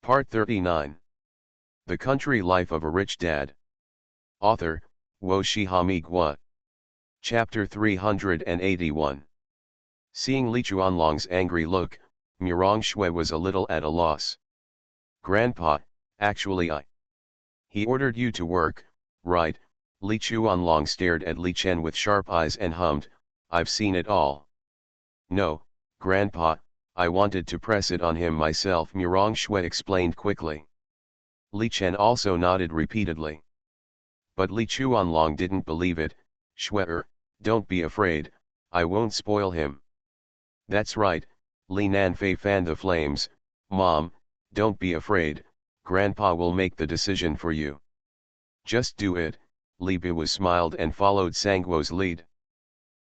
Part 39. The Country Life of a Rich Dad. Author, Wo Shihamigwa. Chapter 381. Seeing Li Chuanlong's angry look, Murong Shui was a little at a loss. Grandpa, actually He ordered you to work, right? Li Chuanlong stared at Li Chen with sharp eyes and hummed, I've seen it all. No, Grandpa, I wanted to press it on him myself, Murong Shui explained quickly. Li Chen also nodded repeatedly. But Li Chuanlong didn't believe it. Shui, don't be afraid, I won't spoil him. That's right, Li Nanfei fanned the flames. Mom, don't be afraid, Grandpa will make the decision for you. Just do it, Li Biwu smiled and followed Sangwo's lead.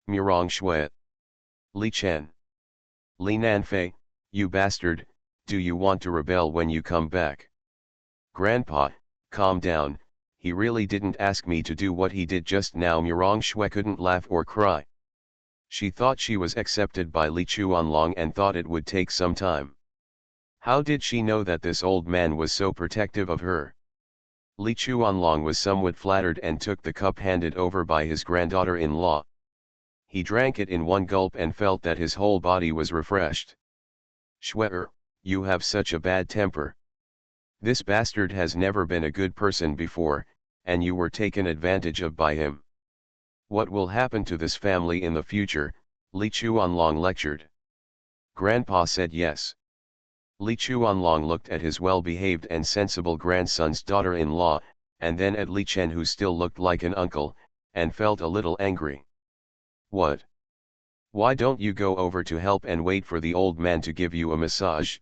Murong Shui. Li Chen. Li Nanfei, you bastard, do you want to rebel when you come back? Grandpa, calm down, he really didn't ask me to do what he did just now. Murong Shui couldn't laugh or cry. She thought she was accepted by Li Chuanlong and thought it would take some time. How did she know that this old man was so protective of her? Li Chuanlong was somewhat flattered and took the cup handed over by his granddaughter-in-law. He drank it in one gulp and felt that his whole body was refreshed. Shui, you have such a bad temper. This bastard has never been a good person before, and you were taken advantage of by him. What will happen to this family in the future? Li Chuanlong lectured. Grandpa said yes. Li Chuanlong looked at his well-behaved and sensible grandson's daughter-in-law, and then at Li Chen, who still looked like an uncle, and felt a little angry. What? Why don't you go over to help and wait for the old man to give you a massage?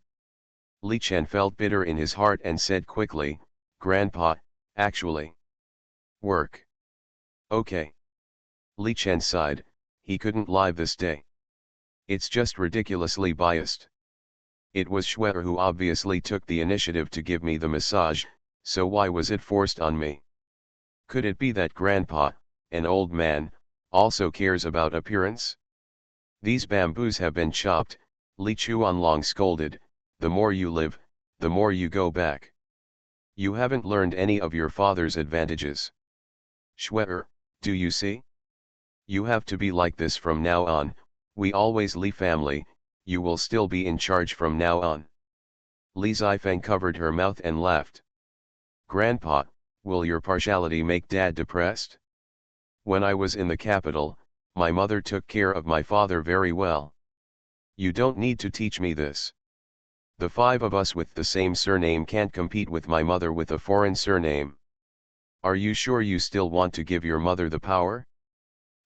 Li Chen felt bitter in his heart and said quickly, Grandpa, actually. Work. Okay. Li Chen sighed, he couldn't lie this day. It's just ridiculously biased. It was Shui who obviously took the initiative to give me the massage, so why was it forced on me? Could it be that Grandpa, an old man, also cares about appearance? These bamboos have been chopped, Li Chuanlong scolded, the more you live, the more you go back. You haven't learned any of your father's advantages. Shui, do you see? You have to be like this from now on, we always Li family, you will still be in charge from now on. Li Zifeng covered her mouth and laughed. Grandpa, will your partiality make Dad depressed? When I was in the capital, my mother took care of my father very well. You don't need to teach me this. The five of us with the same surname can't compete with my mother with a foreign surname. Are you sure you still want to give your mother the power?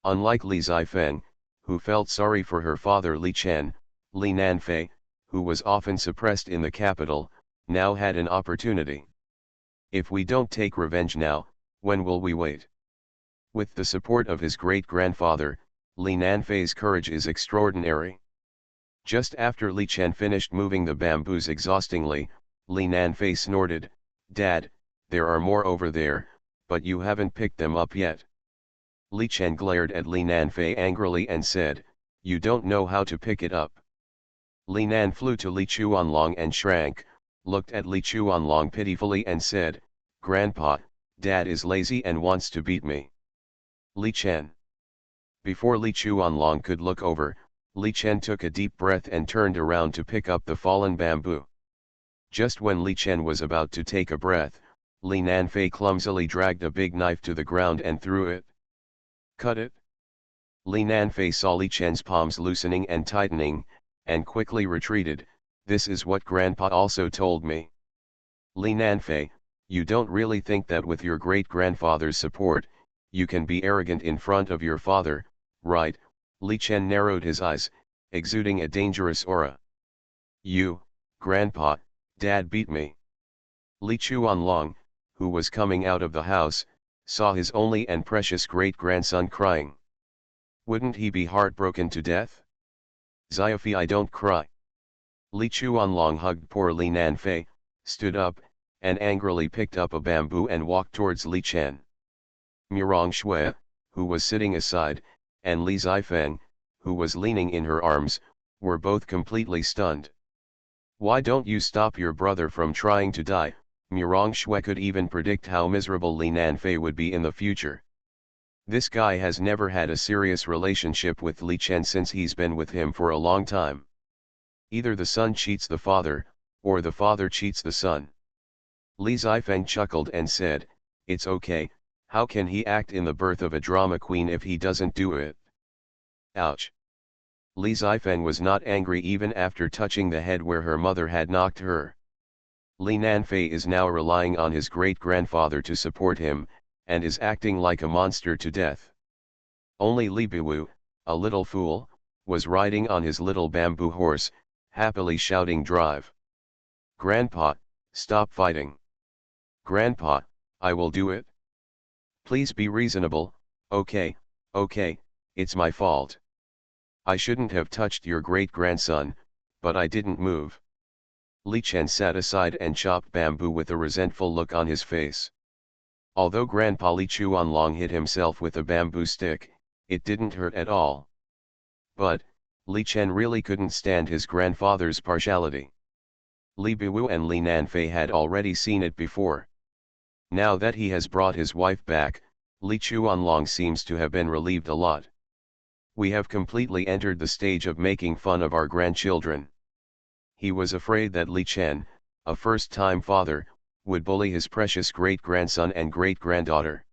Unlike Li Zifeng, who felt sorry for her father Li Chen, Li Nanfei, who was often suppressed in the capital, now had an opportunity. If we don't take revenge now, when will we wait? With the support of his great-grandfather, Li Nanfei's courage is extraordinary. Just after Li Chen finished moving the bamboos exhaustingly, Li Nanfei snorted, Dad, there are more over there, but you haven't picked them up yet. Li Chen glared at Li Nanfei angrily and said, you don't know how to pick it up. Li Nan flew to Li Chuanlong and shrank, looked at Li Chuanlong pitifully and said, Grandpa, Dad is lazy and wants to beat me. Li Chen. Before Li Chuanlong could look over, Li Chen took a deep breath and turned around to pick up the fallen bamboo. Just when Li Chen was about to take a breath, Li Nanfei clumsily dragged a big knife to the ground and threw it. Cut it. Li Nanfei saw Li Chen's palms loosening and tightening, and quickly retreated. This is what Grandpa also told me. Li Nanfei, you don't really think that with your great-grandfather's support, you can be arrogant in front of your father, right? Li Chen narrowed his eyes, exuding a dangerous aura. You, Grandpa, Dad beat me. Li Chuanlong, who was coming out of the house, saw his only and precious great-grandson crying. Wouldn't he be heartbroken to death? Xiaofi, I don't cry. Li Chuanlong hugged poor Li Nanfei, stood up, and angrily picked up a bamboo and walked towards Li Chen. Murong Shui, who was sitting aside, and Li Zifeng, who was leaning in her arms, were both completely stunned. Why don't you stop your brother from trying to die? Murong Shui could even predict how miserable Li Nanfei would be in the future. This guy has never had a serious relationship with Li Chen since he's been with him for a long time. Either the son cheats the father, or the father cheats the son. Li Zifeng chuckled and said, "It's okay, how can he act in the birth of a drama queen if he doesn't do it?" Ouch. Li Zifeng was not angry even after touching the head where her mother had knocked her. Li Nanfei is now relying on his great-grandfather to support him, and is acting like a monster to death. Only Li Biwu, a little fool, was riding on his little bamboo horse, happily shouting, "Drive! Grandpa, stop fighting! Grandpa, I will do it! Please be reasonable, okay, it's my fault. I shouldn't have touched your great-grandson, but I didn't move." Li Chen sat aside and chopped bamboo with a resentful look on his face. Although Grandpa Li Chuanlong hit himself with a bamboo stick, it didn't hurt at all. But, Li Chen really couldn't stand his grandfather's partiality. Li Biwu and Li Nanfei had already seen it before. Now that he has brought his wife back, Li Chuanlong seems to have been relieved a lot. We have completely entered the stage of making fun of our grandchildren. He was afraid that Li Chen, a first-time father, would bully his precious great-grandson and great-granddaughter.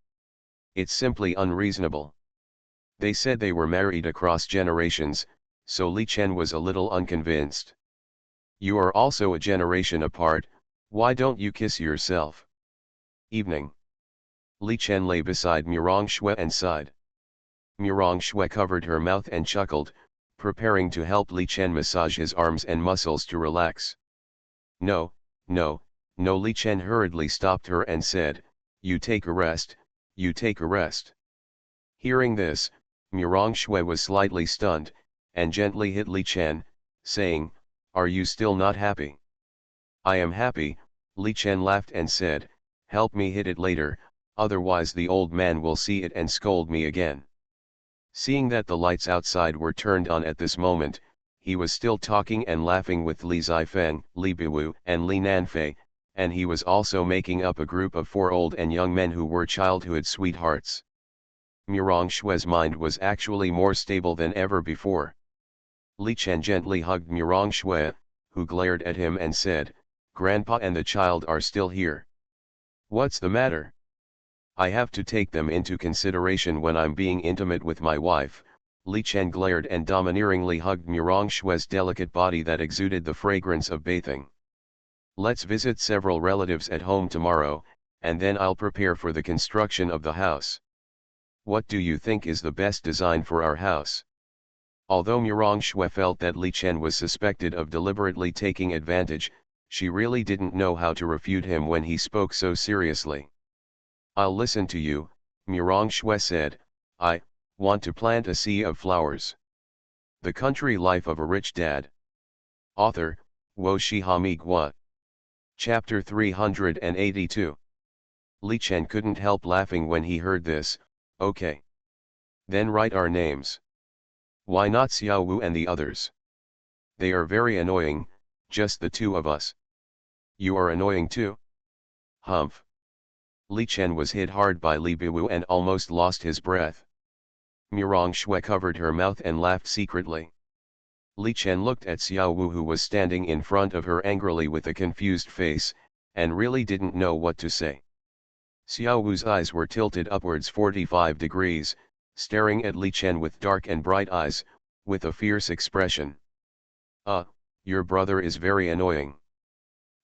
It's simply unreasonable. They said they were married across generations, so Li Chen was a little unconvinced. You are also a generation apart, why don't you kiss yourself? Evening. Li Chen lay beside Murong Shui and sighed. Murong Shui covered her mouth and chuckled, preparing to help Li Chen massage his arms and muscles to relax. No, Li Chen hurriedly stopped her and said, you take a rest. Hearing this, Murong Shui was slightly stunned, and gently hit Li Chen, saying, are you still not happy? I am happy, Li Chen laughed and said, help me hit it later, otherwise the old man will see it and scold me again. Seeing that the lights outside were turned on at this moment, he was still talking and laughing with Li Zifeng, Li Biwu, and Li Nanfei, and he was also making up a group of 4 old and young men who were childhood sweethearts. Murong Shui's mind was actually more stable than ever before. Li Chen gently hugged Murong Shui, who glared at him and said, Grandpa and the child are still here. What's the matter? I have to take them into consideration when I'm being intimate with my wife. Li Chen glared and domineeringly hugged Murong Shui's delicate body that exuded the fragrance of bathing. Let's visit several relatives at home tomorrow, and then I'll prepare for the construction of the house. What do you think is the best design for our house? Although Murong Shui felt that Li Chen was suspected of deliberately taking advantage, she really didn't know how to refute him when he spoke so seriously. I'll listen to you, Murong Shui said. I want to plant a sea of flowers. The Country Life of a Rich Dad. Author, Wo Shihami Gua. Chapter 382. Li Chen couldn't help laughing when he heard this. Okay. Then write our names. Why not Xiao Wu and the others? They are very annoying, just the 2 of us. You are annoying too? Humph. Li Chen was hit hard by Li Biwu and almost lost his breath. Murong Shui covered her mouth and laughed secretly. Li Chen looked at Xiao Wu, who was standing in front of her angrily with a confused face, and really didn't know what to say. Xiao Wu's eyes were tilted upwards 45 degrees, staring at Li Chen with dark and bright eyes, with a fierce expression. Your brother is very annoying.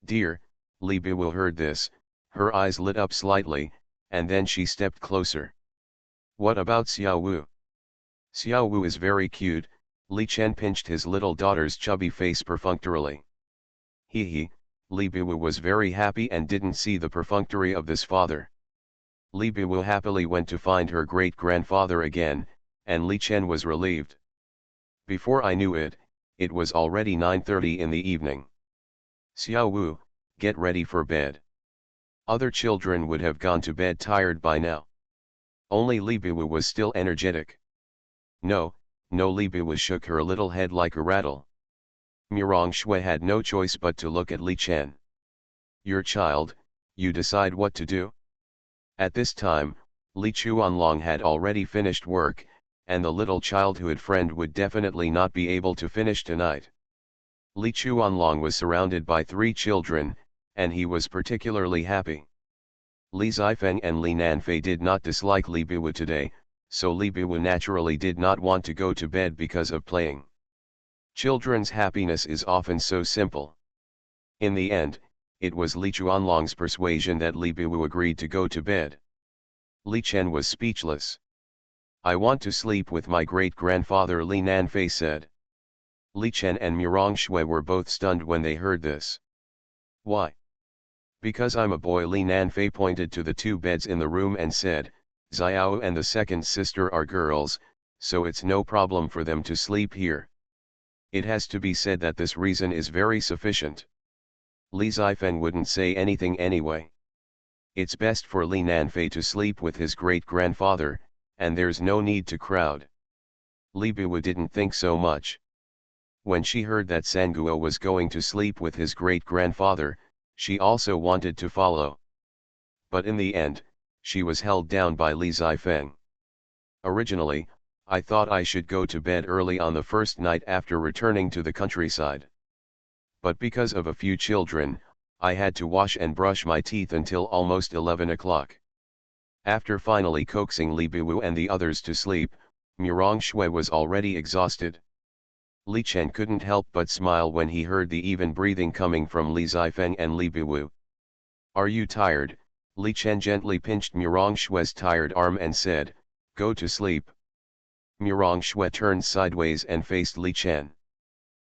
Dear, Li Biwu heard this, her eyes lit up slightly, and then she stepped closer. What about Xiao Wu? Xiao Wu is very cute. Li Chen pinched his little daughter's chubby face perfunctorily. He, Li Biwu was very happy and didn't see the perfunctory of this father. Li Biwu happily went to find her great-grandfather again, and Li Chen was relieved. Before I knew it, it was already 9:30 in the evening. Xiao Wu, get ready for bed. Other children would have gone to bed tired by now. Only Li Biwu was still energetic. No, Li Biwu shook her little head like a rattle. Mirong Shui had no choice but to look at Li Chen. Your child, you decide what to do? At this time, Li Chuanlong had already finished work, and the little childhood friend would definitely not be able to finish tonight. Li Chuanlong was surrounded by 3 children, and he was particularly happy. Li Zifeng and Li Nanfei did not dislike Li Biwu today, so Li Biwu naturally did not want to go to bed because of playing. Children's happiness is often so simple. In the end, it was Li Chuanlong's persuasion that Li Biwu agreed to go to bed. Li Chen was speechless. I want to sleep with my great-grandfather, Li Nanfei said. Li Chen and Mirong Shui were both stunned when they heard this. Why? Because I'm a boy. Li Nanfei pointed to the 2 beds in the room and said, Xiao and the second sister are girls, so it's no problem for them to sleep here. It has to be said that this reason is very sufficient. Li Zifeng wouldn't say anything anyway. It's best for Li Nanfei to sleep with his great-grandfather, and there's no need to crowd. Li Biwu didn't think so much. When she heard that Sanguo was going to sleep with his great-grandfather, she also wanted to follow. But in the end, she was held down by Li Zifeng. Originally, I thought I should go to bed early on the first night after returning to the countryside. But because of a few children, I had to wash and brush my teeth until almost 11 o'clock. After finally coaxing Li Biwu and the others to sleep, Mirong Shui was already exhausted. Li Chen couldn't help but smile when he heard the even breathing coming from Li Zifeng and Li Biwu. Are you tired? Li Chen gently pinched Mirong Shui's tired arm and said, Go to sleep. Mirong Shui turned sideways and faced Li Chen.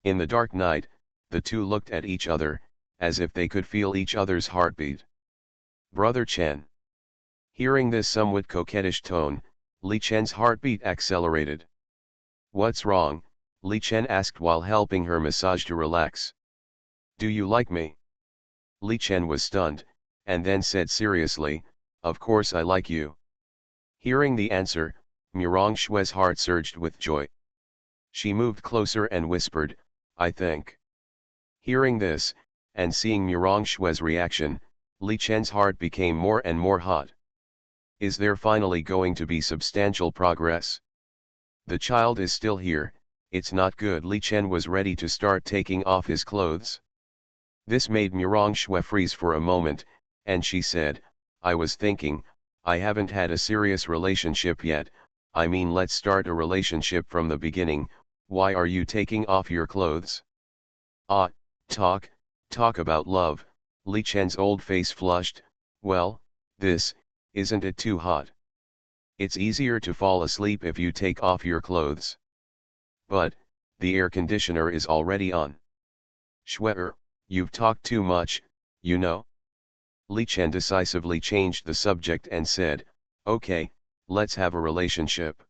In the dark night, the 2 looked at each other, as if they could feel each other's heartbeat. Brother Chen. Hearing this somewhat coquettish tone, Li Chen's heartbeat accelerated. What's wrong? Li Chen asked while helping her massage to relax. Do you like me? Li Chen was stunned, and then said seriously, Of course I like you. Hearing the answer, Mirong Shui's heart surged with joy. She moved closer and whispered, I think. Hearing this, and seeing Mirong Shui's reaction, Li Chen's heart became more and more hot. Is there finally going to be substantial progress? The child is still here, it's not good. Li Chen was ready to start taking off his clothes. This made Mirong Shui freeze for a moment, and she said, I was thinking, I haven't had a serious relationship yet. I mean, let's start a relationship from the beginning. Why are you taking off your clothes? Ah, talk about love. Li Chen's old face flushed. Well, isn't it too hot? It's easier to fall asleep if you take off your clothes. But, the air conditioner is already on. Shui, you've talked too much, you know. Li Chen decisively changed the subject and said, Okay, let's have a relationship.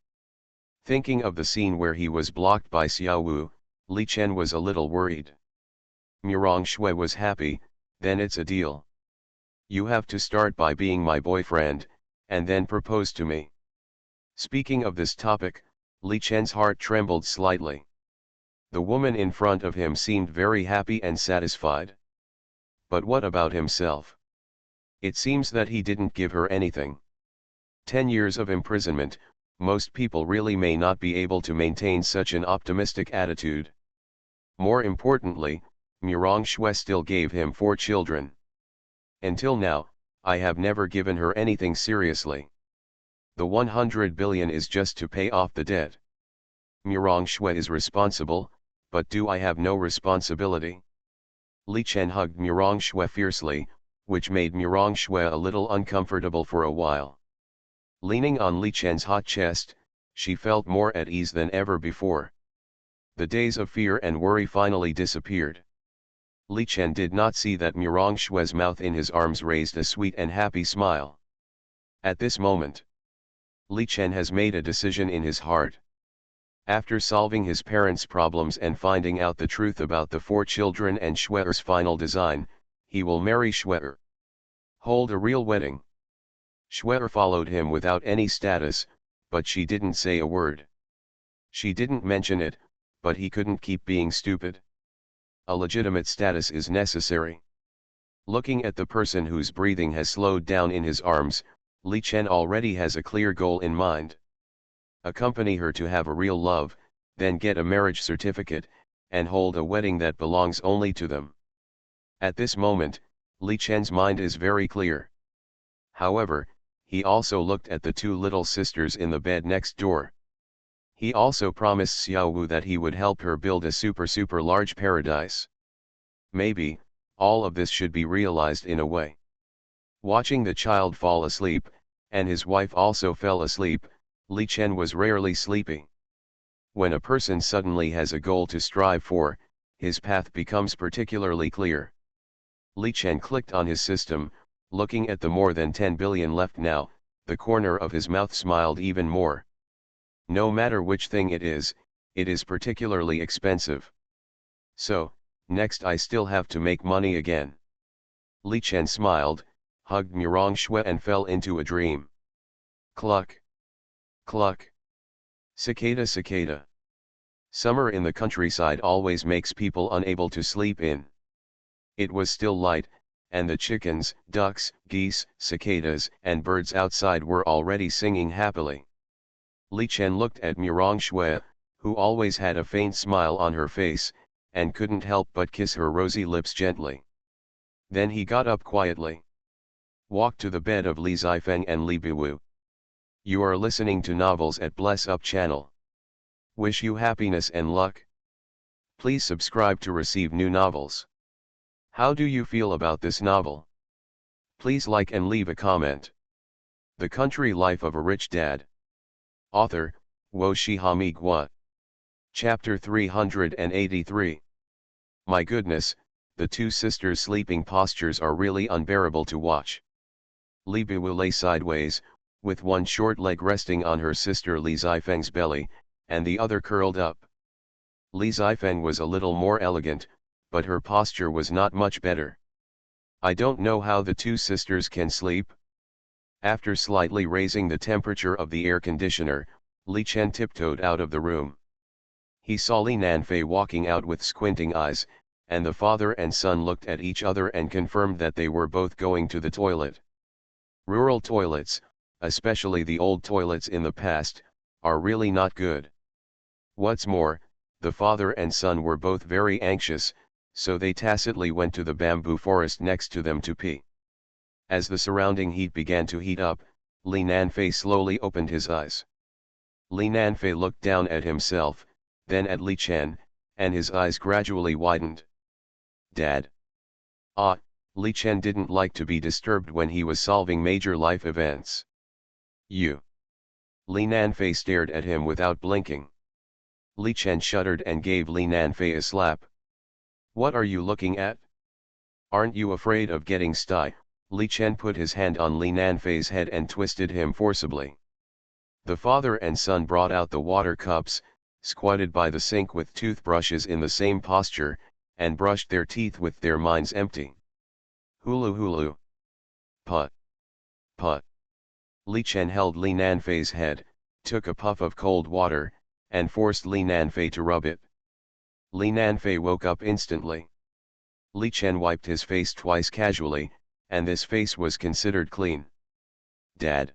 Thinking of the scene where he was blocked by Xiao Wu, Li Chen was a little worried. Mirong Shui was happy, then it's a deal. You have to start by being my boyfriend, and then propose to me. Speaking of this topic, Li Chen's heart trembled slightly. The woman in front of him seemed very happy and satisfied. But what about himself? It seems that he didn't give her anything. 10 years of imprisonment, most people really may not be able to maintain such an optimistic attitude. More importantly, Mirong Shui still gave him 4 children. Until now, I have never given her anything seriously. The 100 billion is just to pay off the debt. Mirong Shui is responsible, but do I have no responsibility? Li Chen hugged Mirong Shui fiercely, which made Mirong Shui a little uncomfortable for a while. Leaning on Li Chen's hot chest, she felt more at ease than ever before. The days of fear and worry finally disappeared. Li Chen did not see that Mirong Shui's mouth in his arms raised a sweet and happy smile. At this moment, Li Chen has made a decision in his heart. After solving his parents' problems and finding out the truth about the 4 children and Shui's final design, he will marry Shui. Hold a real wedding. Shui followed him without any status, but she didn't say a word. She didn't mention it, but he couldn't keep being stupid. A legitimate status is necessary. Looking at the person whose breathing has slowed down in his arms, Li Chen already has a clear goal in mind. Accompany her to have a real love, then get a marriage certificate, and hold a wedding that belongs only to them. At this moment, Li Chen's mind is very clear. However, he also looked at the two little sisters in the bed next door. He also promised Xiao Wu that he would help her build a super large paradise. Maybe, all of this should be realized in a way. Watching the child fall asleep, and his wife also fell asleep, Li Chen was rarely sleepy. When a person suddenly has a goal to strive for, his path becomes particularly clear. Li Chen clicked on his system, looking at the more than 10 billion left now, the corner of his mouth smiled even more. No matter which thing it is particularly expensive. So, next I still have to make money again. Li Chen smiled, hugged Murong Shui and fell into a dream. Cluck. Cluck. Cicada cicada. Summer in the countryside always makes people unable to sleep in. It was still light, and the chickens, ducks, geese, cicadas, and birds outside were already singing happily. Li Chen looked at Murong Shui, who always had a faint smile on her face, and couldn't help but kiss her rosy lips gently. Then he got up quietly. Walked to the bed of Li Zifeng and Li Biwu. You are listening to Novels at Bless Up channel. Wish you happiness and luck. Please subscribe to receive new novels. How do you feel about this novel? Please like and leave a comment. The Country Life of a Rich Dad. Author, Wo Shihami Gua. Chapter 383. My goodness, the two sisters' sleeping postures are really unbearable to watch. Li Biwu lay sideways, with one short leg resting on her sister Li Zifeng's belly, and the other curled up. Li Zifeng was a little more elegant, but her posture was not much better. I don't know how the two sisters can sleep. After slightly raising the temperature of the air conditioner, Li Chen tiptoed out of the room. He saw Li Nanfei walking out with squinting eyes, and the father and son looked at each other and confirmed that they were both going to the toilet. Rural toilets, especially the old toilets in the past, are really not good. What's more, the father and son were both very anxious, so they tacitly went to the bamboo forest next to them to pee. As the surrounding heat began to heat up, Li Nanfei slowly opened his eyes. Li Nanfei looked down at himself, then at Li Chen, and his eyes gradually widened. Dad. Ah, Li Chen didn't like to be disturbed when he was solving major life events. You. Li Nanfei stared at him without blinking. Li Chen shuddered and gave Li Nanfei a slap. What are you looking at? Aren't you afraid of getting sty? Li Chen put his hand on Li Nanfei's head and twisted him forcibly. The father and son brought out the water cups, squatted by the sink with toothbrushes in the same posture, and brushed their teeth with their minds empty. Hulu hulu. Put. Put. Li Chen held Li Nanfei's head, took a puff of cold water, and forced Li Nanfei to rub it. Li Nanfei woke up instantly. Li Chen wiped his face twice casually, and this face was considered clean. Dad.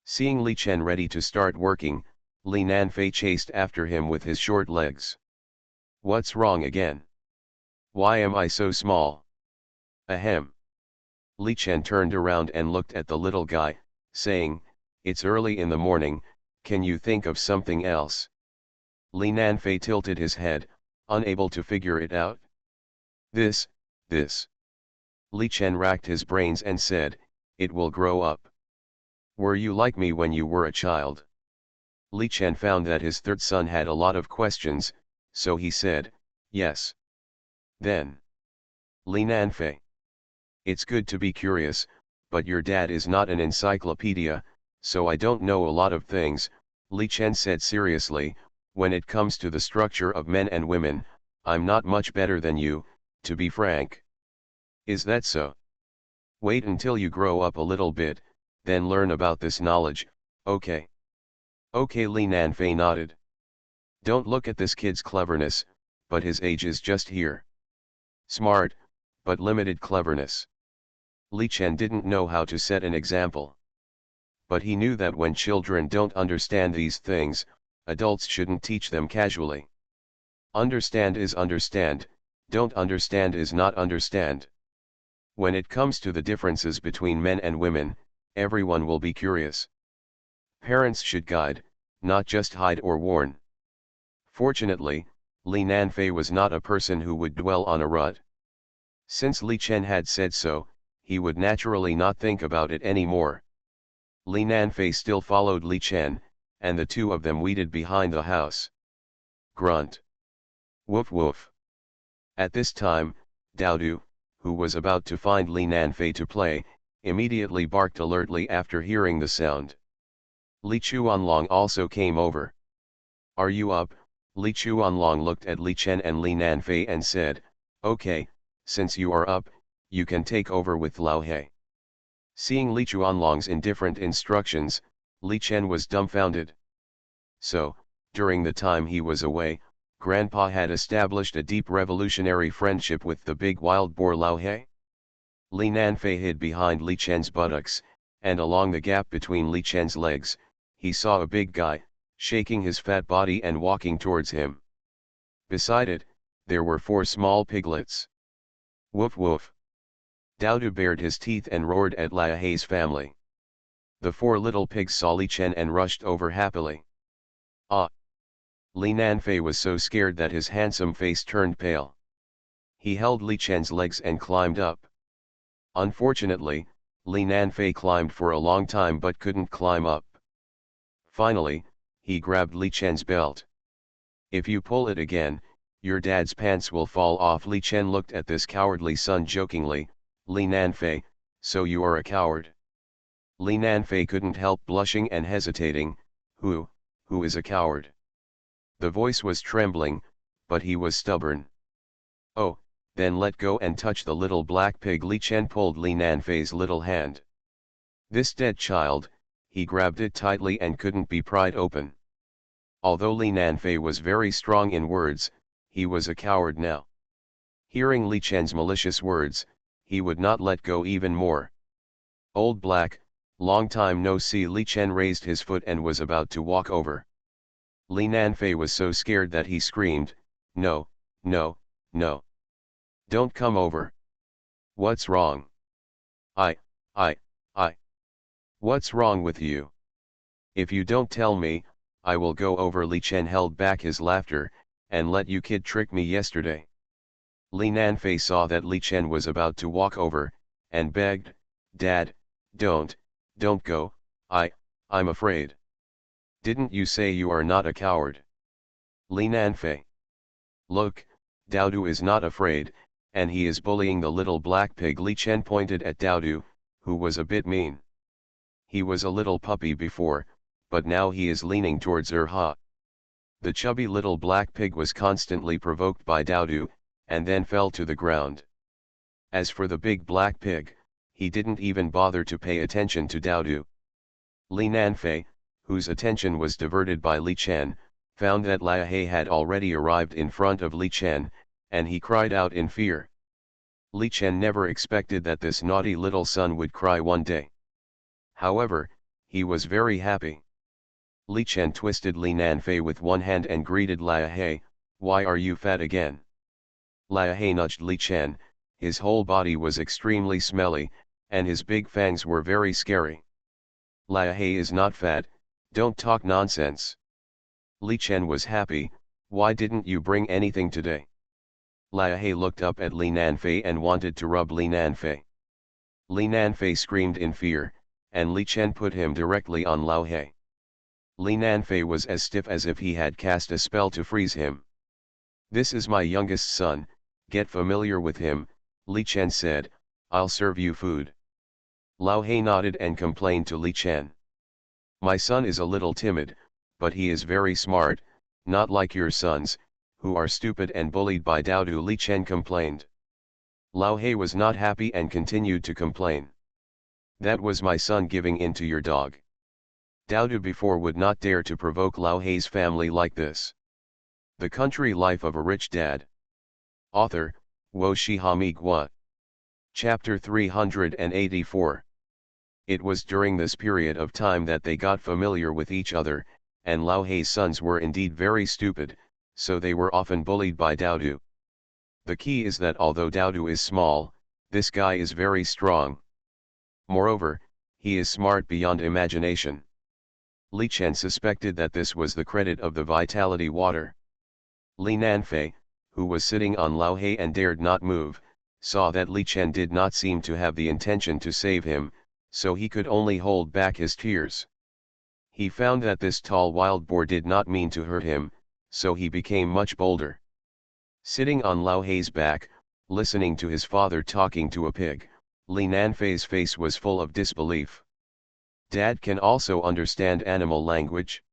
Seeing Li Chen ready to start working, Li Nanfei chased after him with his short legs. What's wrong again? Why am I so small? Ahem. Li Chen turned around and looked at the little guy, saying, It's early in the morning, can you think of something else? Li Nanfei tilted his head, unable to figure it out. This. Li Chen racked his brains and said, It will grow up. Were you like me when you were a child? Li Chen found that his third son had a lot of questions, so he said, Yes. Then. Li Nanfei. It's good to be curious, but your dad is not an encyclopedia, so I don't know a lot of things, Li Chen said seriously. When it comes to the structure of men and women, I'm not much better than you, to be frank. Is that so? Wait until you grow up a little bit, then learn about this knowledge, okay? Okay, Li Nanfei nodded. Don't look at this kid's cleverness, but his age is just here. Smart, but limited cleverness. Li Chen didn't know how to set an example. But he knew that when children don't understand these things, adults shouldn't teach them casually. Understand is understand, don't understand is not understand. When it comes to the differences between men and women, everyone will be curious. Parents should guide, not just hide or warn. Fortunately, Li Nanfei was not a person who would dwell on a rut. Since Li Chen had said so, he would naturally not think about it anymore. Li Nanfei still followed Li Chen, and the two of them waited behind the house. Grunt. Woof woof. At this time, Daodu, who was about to find Li Nanfei to play, immediately barked alertly after hearing the sound. Li Chuanlong also came over. Are you up? Li Chuanlong looked at Li Chen and Li Nanfei and said, okay, since you are up, you can take over with Lao He. Seeing Li Chuanlong's indifferent instructions, Li Chen was dumbfounded. So, during the time he was away, Grandpa had established a deep revolutionary friendship with the big wild boar Lao He. Li Nanfei hid behind Li Chen's buttocks, and along the gap between Li Chen's legs, he saw a big guy, shaking his fat body and walking towards him. Beside it, there were 4 small piglets. Woof woof. Daodu bared his teeth and roared at Lao He's family. The 4 little pigs saw Li Chen and rushed over happily. Ah! Li Nanfei was so scared that his handsome face turned pale. He held Li Chen's legs and climbed up. Unfortunately, Li Nanfei climbed for a long time but couldn't climb up. Finally, he grabbed Li Chen's belt. If you pull it again, your dad's pants will fall off. Li Chen looked at this cowardly son jokingly. Li Nanfei, so you are a coward. Li Nanfei couldn't help blushing and hesitating. Who is a coward? The voice was trembling, but he was stubborn. Oh, then let go and touch the little black pig. Li Chen pulled Li Nanfei's little hand. This dead child, he grabbed it tightly and couldn't be pried open. Although Li Nanfei was very strong in words, he was a coward now. Hearing Li Chen's malicious words, he would not let go even more. Old Black, long time no see. Li Chen raised his foot and was about to walk over. Li Nanfei was so scared that he screamed, no, no, no. Don't come over. What's wrong? I. What's wrong with you? If you don't tell me, I will go over. Li Chen held back his laughter, and let you kid trick me yesterday. Li Nanfei saw that Li Chen was about to walk over, and begged, Dad, don't go, I'm afraid. Didn't you say you are not a coward? Li Nanfei. Look, Daodu is not afraid, and he is bullying the little black pig. Li Chen pointed at Daodu, who was a bit mean. He was a little puppy before, but now he is leaning towards her. The chubby little black pig was constantly provoked by Daodu, and then fell to the ground. As for the big black pig, he didn't even bother to pay attention to Daodu. Li Nanfei, whose attention was diverted by Li Chen, found that Lao He had already arrived in front of Li Chen, and he cried out in fear. Li Chen never expected that this naughty little son would cry one day. However, he was very happy. Li Chen twisted Li Nanfei with one hand and greeted Lao He, why are you fat again? Lao He nudged Li Chen, his whole body was extremely smelly, and his big fangs were very scary. Lao He is not fat, don't talk nonsense. Li Chen was happy, why didn't you bring anything today? Lao He looked up at Li Nanfei and wanted to rub Li Nanfei. Li Nanfei screamed in fear, and Li Chen put him directly on Lao He. Li Nanfei was as stiff as if he had cast a spell to freeze him. This is my youngest son, get familiar with him, Li Chen said, I'll serve you food. Lao He nodded and complained to Li Chen. My son is a little timid, but he is very smart, not like your sons, who are stupid and bullied by Daodu. Li Chen complained. Lao He was not happy and continued to complain. That was my son giving in to your dog. Daodu before would not dare to provoke Lao He's family like this. The Country Life of a Rich Dad. Author, Wo Shi Ha Mi Gua. Chapter 384. It was during this period of time that they got familiar with each other, and Lao Hei's sons were indeed very stupid, so they were often bullied by Daodu. The key is that although Daodu is small, this guy is very strong. Moreover, he is smart beyond imagination. Li Chen suspected that this was the credit of the vitality water. Li Nanfei, who was sitting on Lao Hei and dared not move, saw that Li Chen did not seem to have the intention to save him, so he could only hold back his tears. He found that this tall wild boar did not mean to hurt him, so he became much bolder. Sitting on Lao Hei's back, listening to his father talking to a pig, Li Nanfei's face was full of disbelief. Dad can also understand animal language?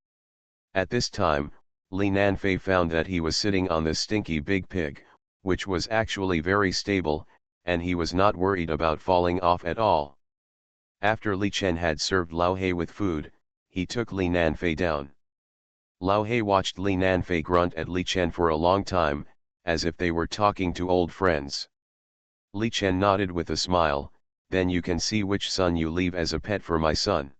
At this time, Li Nanfei found that he was sitting on the stinky big pig, which was actually very stable, and he was not worried about falling off at all. After Li Chen had served Lao Hei with food, he took Li Nanfei down. Lao Hei watched Li Nanfei grunt at Li Chen for a long time, as if they were talking to old friends. Li Chen nodded with a smile, "Then you can see which son you leave as a pet for my son."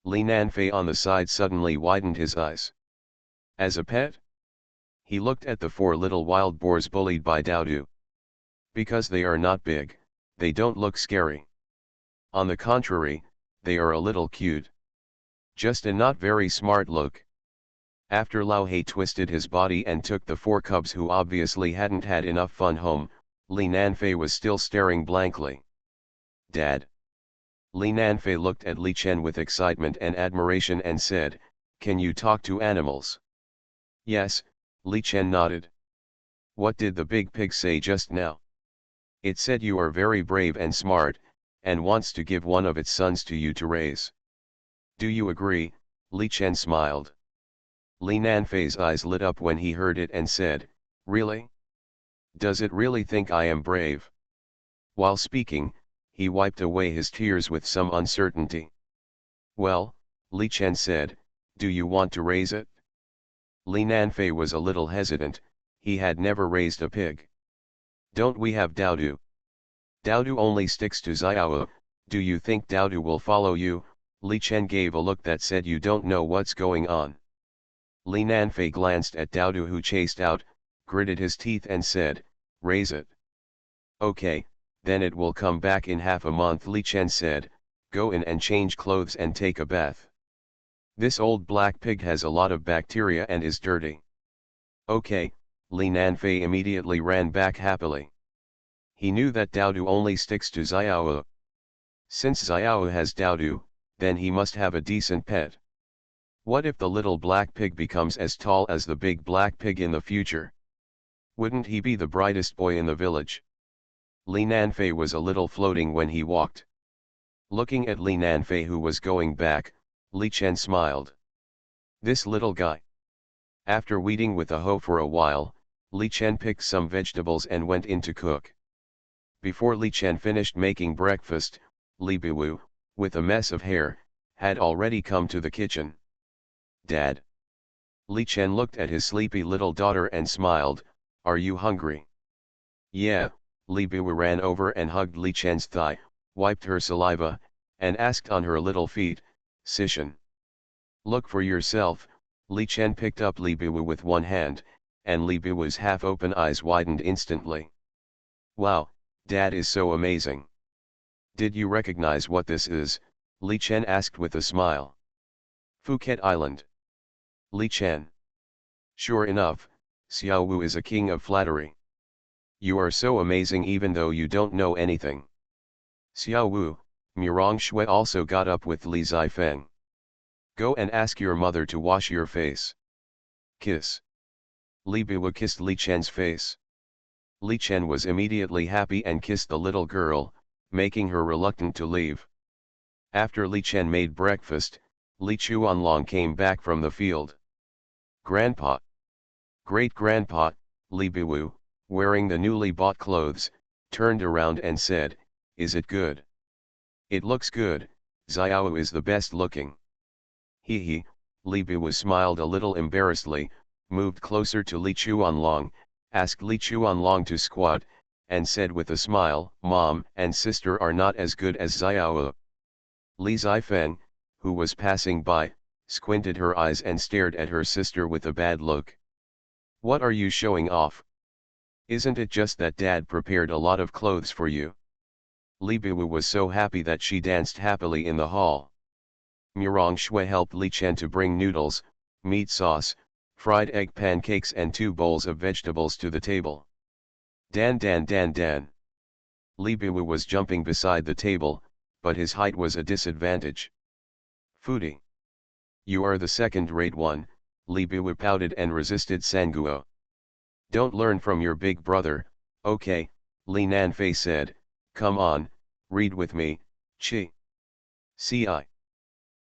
Li Nanfei on the side suddenly widened his eyes. As a pet? He looked at the 4 little wild boars bullied by Daodu. Because they are not big, they don't look scary. On the contrary, they are a little cute. Just a not very smart look. After Lao Hei twisted his body and took the 4 cubs who obviously hadn't had enough fun home, Li Nanfei was still staring blankly. "Dad." Li Nanfei looked at Li Chen with excitement and admiration and said, "Can you talk to animals?" "Yes," Li Chen nodded. "What did the big pig say just now?" "It said you are very brave and smart, and wants to give one of its sons to you to raise." "Do you agree?" Li Chen smiled. Li Nanfei's eyes lit up when he heard it and said, "Really? Does it really think I am brave?" While speaking, he wiped away his tears with some uncertainty. "Well," Li Chen said, "do you want to raise it?" Li Nanfei was a little hesitant, he had never raised a pig. "Don't we have Daodu? Daodu only sticks to Xiao. Do you think Daodu will follow you?" Li Chen gave a look that said you don't know what's going on. Li Nanfei glanced at Daodu who chased out, gritted his teeth and said, "Raise it." "Okay, then it will come back in half a month," Li Chen said, "go in and change clothes and take a bath. This old black pig has a lot of bacteria and is dirty." "Okay," Li Nanfei immediately ran back happily. He knew that Daodu only sticks to Xiao. Since Xiao has Daodu, then he must have a decent pet. What if the little black pig becomes as tall as the big black pig in the future? Wouldn't he be the brightest boy in the village? Li Nanfei was a little floating when he walked. Looking at Li Nanfei who was going back, Li Chen smiled. This little guy. After weeding with a hoe for a while, Li Chen picked some vegetables and went in to cook. Before Li Chen finished making breakfast, Li Biwu, with a mess of hair, had already come to the kitchen. "Dad." Li Chen looked at his sleepy little daughter and smiled, "Are you hungry?" "Yeah." Li Biwu ran over and hugged Li Chen's thigh, wiped her saliva, and asked on her little feet, "Sishan." "Look for yourself." Li Chen picked up Li Biwu with one hand, and Li Biwu's half-open eyes widened instantly. "Wow, Dad is so amazing." "Did you recognize what this is?" Li Chen asked with a smile. "Phuket Island." Li Chen. "Sure enough, Xiao Wu is a king of flattery. You are so amazing even though you don't know anything." "Xiao Wu," Murong Shui also got up with Li Zifeng. "Go and ask your mother to wash your face. Kiss." Li Biwu kissed Li Chen's face. Li Chen was immediately happy and kissed the little girl, making her reluctant to leave. After Li Chen made breakfast, Li Chuanlong came back from the field. "Grandpa." "Great-grandpa," Li Biwu, wearing the newly bought clothes, turned around and said, "Is it good?" "It looks good, Xiao is the best looking." "Hee." Li Biwu smiled a little embarrassedly, moved closer to Li Chuanlong, asked Li Chuanlong to squat, and said with a smile, "Mom and sister are not as good as Xiao." Li Zifeng, who was passing by, squinted her eyes and stared at her sister with a bad look. "What are you showing off? Isn't it just that Dad prepared a lot of clothes for you?" Li Biwu was so happy that she danced happily in the hall. Murong Shui helped Li Chen to bring noodles, meat sauce, fried egg pancakes and 2 bowls of vegetables to the table. Dan dan dan dan. Li Biwu was jumping beside the table, but his height was a disadvantage. "Foodie. You are the second-rate one," Li Biwu pouted and resisted Sanguo. "Don't learn from your big brother, okay," Li Nanfei said, "come on, read with me, chi." Ci.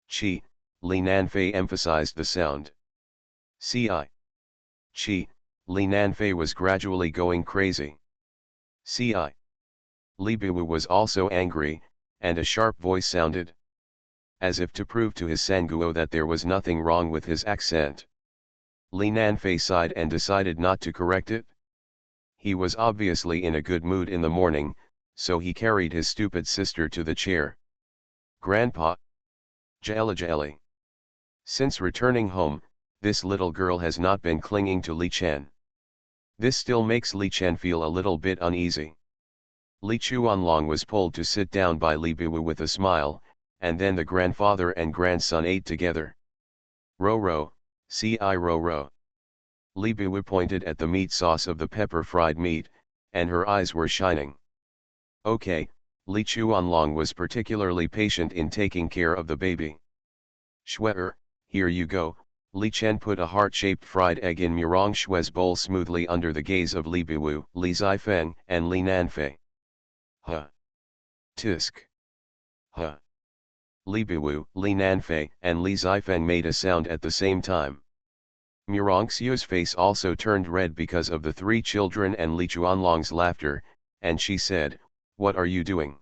Chi, Li Nanfei emphasized the sound. Ci. Chi, Li Nanfei was gradually going crazy. Ci. Li Biwu was also angry, and a sharp voice sounded. As if to prove to his Sanguo that there was nothing wrong with his accent. Li Nanfei sighed and decided not to correct it. He was obviously in a good mood in the morning, so he carried his stupid sister to the chair. "Grandpa. Jelly. Since returning home, this little girl has not been clinging to Li Chen. This still makes Li Chen feel a little bit uneasy." Li Chuanlong was pulled to sit down by Li Biwu with a smile, and then the grandfather and grandson ate together. "Ro, ci ro. Li Biwu pointed at the meat sauce of the pepper-fried meat, and her eyes were shining. "Okay," Li Chuanlong was particularly patient in taking care of the baby. "Shuer, here you go." Li Chen put a heart-shaped fried egg in Murong Shue's bowl smoothly under the gaze of Li Biwu, Li Zifeng, and Li Nanfei. "Huh. Tisk. Huh." Li Biwu, Li Nanfei, and Li Zifeng made a sound at the same time. Murong Xiu's face also turned red because of the 3 children and Li Chuanlong's laughter, and she said, "What are you doing?"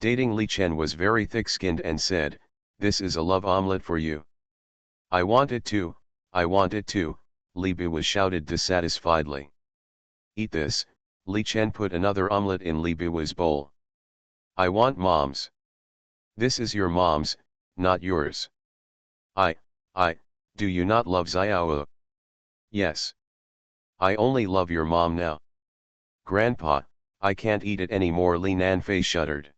Dating Li Chen was very thick-skinned and said, "This is a love omelette for you." I want it too, Li Biwu shouted dissatisfiedly. "Eat this," Li Chen put another omelette in Li Biwu's bowl. "I want Mom's." "This is your mom's, not yours." Do you not love Xiao?" "Yes. I only love your mom now." "Grandpa, I can't eat it anymore," Li Nanfei shuddered.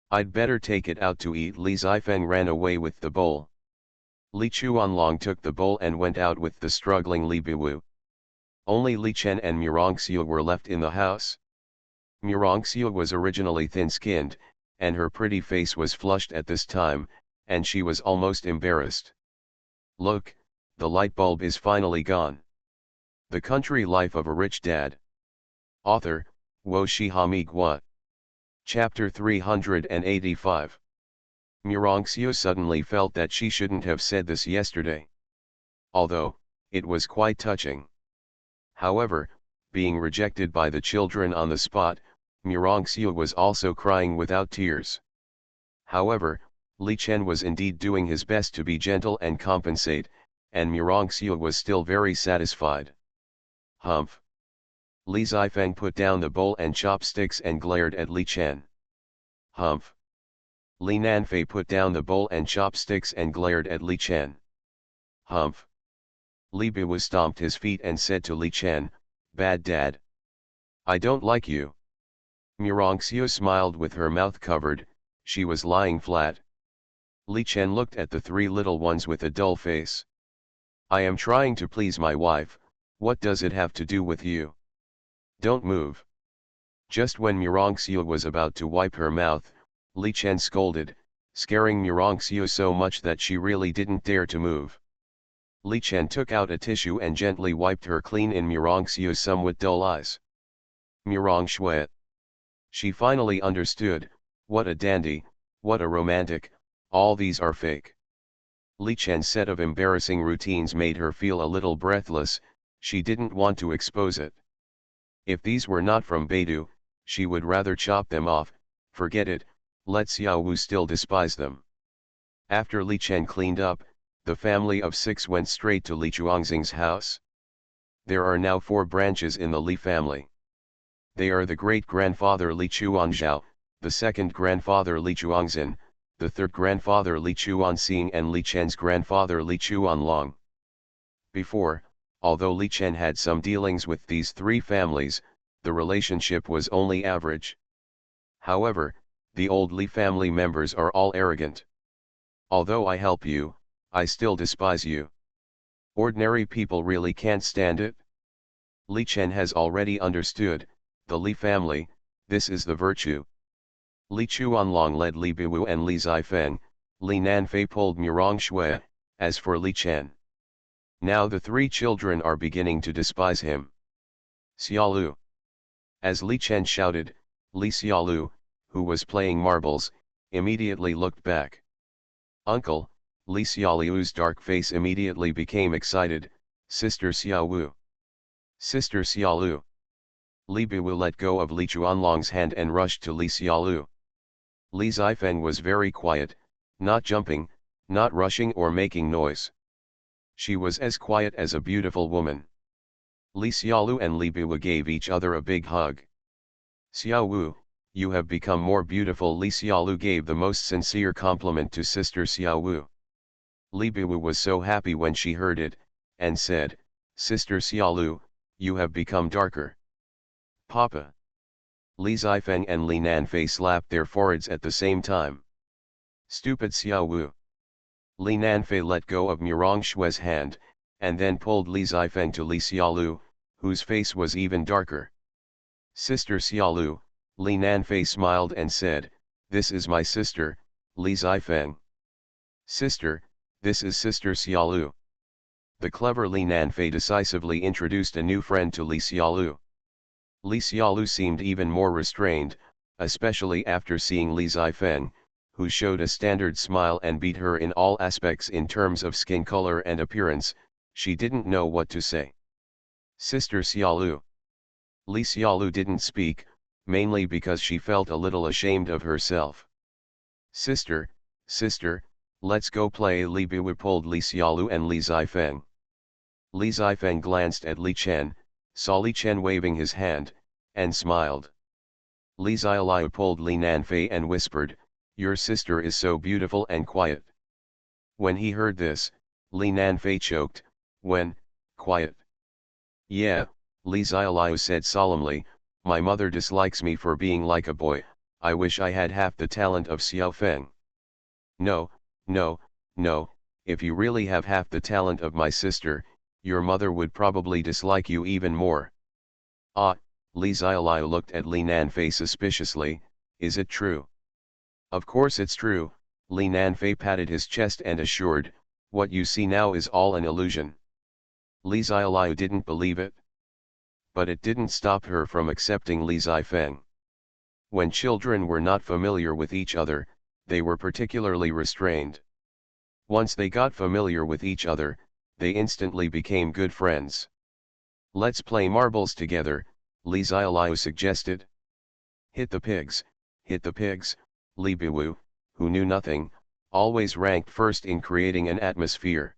"I'd better take it out to eat." Li Zifeng ran away with the bowl. Li Chuanlong took the bowl and went out with the struggling Li Biwu. Only Li Chen and Murong Xiu were left in the house. Murong Xiu was originally thin-skinned, and her pretty face was flushed at this time, and she was almost embarrassed. "Look, the light bulb is finally gone." The Country Life of a Rich Dad. Author, Wo Shihami Gua. Chapter 385. Murong Xiu suddenly felt that she shouldn't have said this yesterday. Although, it was quite touching. However, being rejected by the children on the spot, Murong Xiu was also crying without tears. However, Li Chen was indeed doing his best to be gentle and compensate, and Murong Xiu was still very satisfied. "Humph." Li Zifeng put down the bowl and chopsticks and glared at Li Chen. "Humph." Li Nanfei put down the bowl and chopsticks and glared at Li Chen. "Humph." Li Biwu stomped his feet and said to Li Chen, "Bad dad. I don't like you." Murong Xiu smiled with her mouth covered, she was lying flat. Li Chen looked at the 3 little ones with a dull face. "I am trying to please my wife, what does it have to do with you? Don't move." Just when Murong Xiu was about to wipe her mouth, Li Chen scolded, scaring Murong Xiu so much that she really didn't dare to move. Li Chen took out a tissue and gently wiped her clean in Murong Xiu's somewhat dull eyes. Murong Shui. She finally understood, what a dandy, what a romantic, all these are fake. Li Chen's set of embarrassing routines made her feel a little breathless, she didn't want to expose it. If these were not from Beidou, she would rather chop them off, forget it, let Xiao Wu still despise them. After Li Chen cleaned up, the family of 6 went straight to Li Chuangxing's house. There are now 4 branches in the Li family. They are the great-grandfather Li Chuanzhao, the second grandfather Li Chuangzhen, the third grandfather Li Chuanxing and Li Chen's grandfather Li Chuanlong. Before, although Li Chen had some dealings with these three families, the relationship was only average. However, the old Li family members are all arrogant. Although I help you, I still despise you. Ordinary people really can't stand it. Li Chen has already understood, the Li family, this is the virtue. Li Chuanlong led Li Biwu and Li Zifeng, Li Nanfei pulled Murong Shui, as for Li Chen. Now the three children are beginning to despise him. Xiaolu. As Li Chen shouted, Li Xiaolu, who was playing marbles, immediately looked back. Uncle, Li Xiaolu's dark face immediately became excited. Sister Xiaowu. Sister Xiaolu. Li Biwu let go of Li Chuanlong's hand and rushed to Li Xiaolu. Li Zifeng was very quiet, not jumping, not rushing or making noise. She was as quiet as a beautiful woman. Li Xiaolu and Li Biwu gave each other a big hug. Xiaowu, you have become more beautiful. Li Xiaolu gave the most sincere compliment to Sister Xiaowu. Li Biwu was so happy when she heard it, and said, Sister Xiaolu, you have become darker. Papa. Li Zifeng and Li Nanfei slapped their foreheads at the same time. Stupid Xiaowu. Li Nanfei let go of Murong Shui's hand, and then pulled Li Zifeng to Li Xiaolu, whose face was even darker. Sister Xiaolu, Li Nanfei smiled and said, This is my sister, Li Zifeng. Sister, this is Sister Xiaolu. The clever Li Nanfei decisively introduced a new friend to Li Xiaolu. Li Xiaolu seemed even more restrained, especially after seeing Li Zifeng, who showed a standard smile and beat her in all aspects in terms of skin color and appearance. She didn't know what to say. Sister Xiaolu. Li Xiaolu didn't speak, mainly because she felt a little ashamed of herself. Sister, let's go play. Li Biwu pulled Li Xiaolu and Li Zifeng. Li Zifeng glanced at Li Chen, saw Li Chen waving his hand, and smiled. Li Xiaolu pulled Li Nanfei and whispered, Your sister is so beautiful and quiet. When he heard this, Li Nanfei choked, When, quiet? Yeah, Li Xiaolu said solemnly, My mother dislikes me for being like a boy. I wish I had half the talent of Xiao Feng. No, if you really have half the talent of my sister, your mother would probably dislike you even more. Ah, Li Xiaolu looked at Li Nanfei suspiciously, Is it true? Of course it's true, Li Nanfei patted his chest and assured, What you see now is all an illusion. Li Xiaolu didn't believe it. But it didn't stop her from accepting Li Zifeng. When children were not familiar with each other, they were particularly restrained. Once they got familiar with each other, they instantly became good friends. Let's play marbles together, Li Xiaolu suggested. Hit the pigs, Li Biwu, who knew nothing, always ranked first in creating an atmosphere.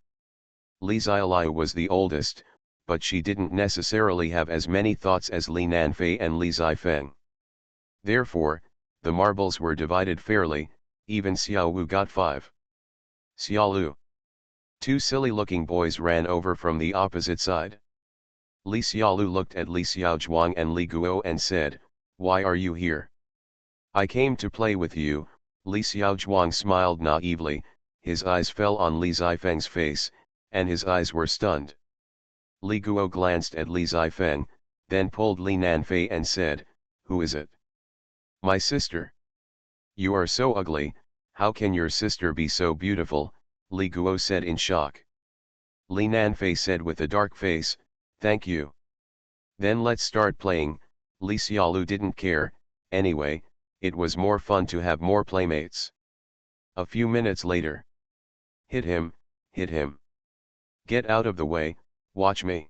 Li Xiaolu was the oldest, but she didn't necessarily have as many thoughts as Li Nanfei and Li Zifeng. Therefore, the marbles were divided fairly, even Xiaowu got 5. Xiaolu. 2 silly-looking boys ran over from the opposite side. Li Xiaolu looked at Li Xiaozhuang and Li Guo and said, Why are you here? I came to play with you. Li Xiaozhuang smiled naively, his eyes fell on Li Zifeng's face, and his eyes were stunned. Li Guo glanced at Li Zifeng, then pulled Li Nanfei and said, Who is it? My sister. You are so ugly, how can your sister be so beautiful? Li Guo said in shock. Li Nanfei said with a dark face, Thank you. Then let's start playing. Li Xiaolu didn't care, anyway, it was more fun to have more playmates. A few minutes later. Hit him. Get out of the way, watch me.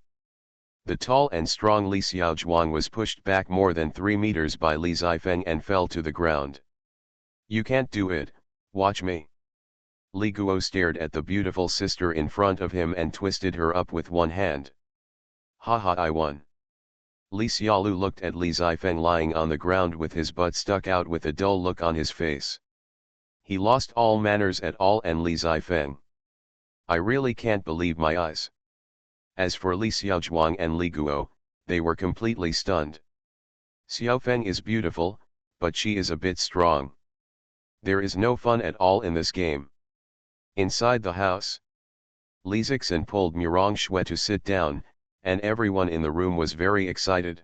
The tall and strong Li Xiaozhuang was pushed back more than 3 meters by Li Zifeng and fell to the ground. You can't do it, watch me. Li Guo stared at the beautiful sister in front of him and twisted her up with one hand. Haha, I won. Li Xiaolu looked at Li Zifeng lying on the ground with his butt stuck out with a dull look on his face. He lost all manners at all and Li Zifeng. I really can't believe my eyes. As for Li Xiaozhuang and Li Guo, they were completely stunned. Xiaofeng is beautiful, but she is a bit strong. There is no fun at all in this game. Inside the house, Li Zixin pulled Murong Shui to sit down, and everyone in the room was very excited.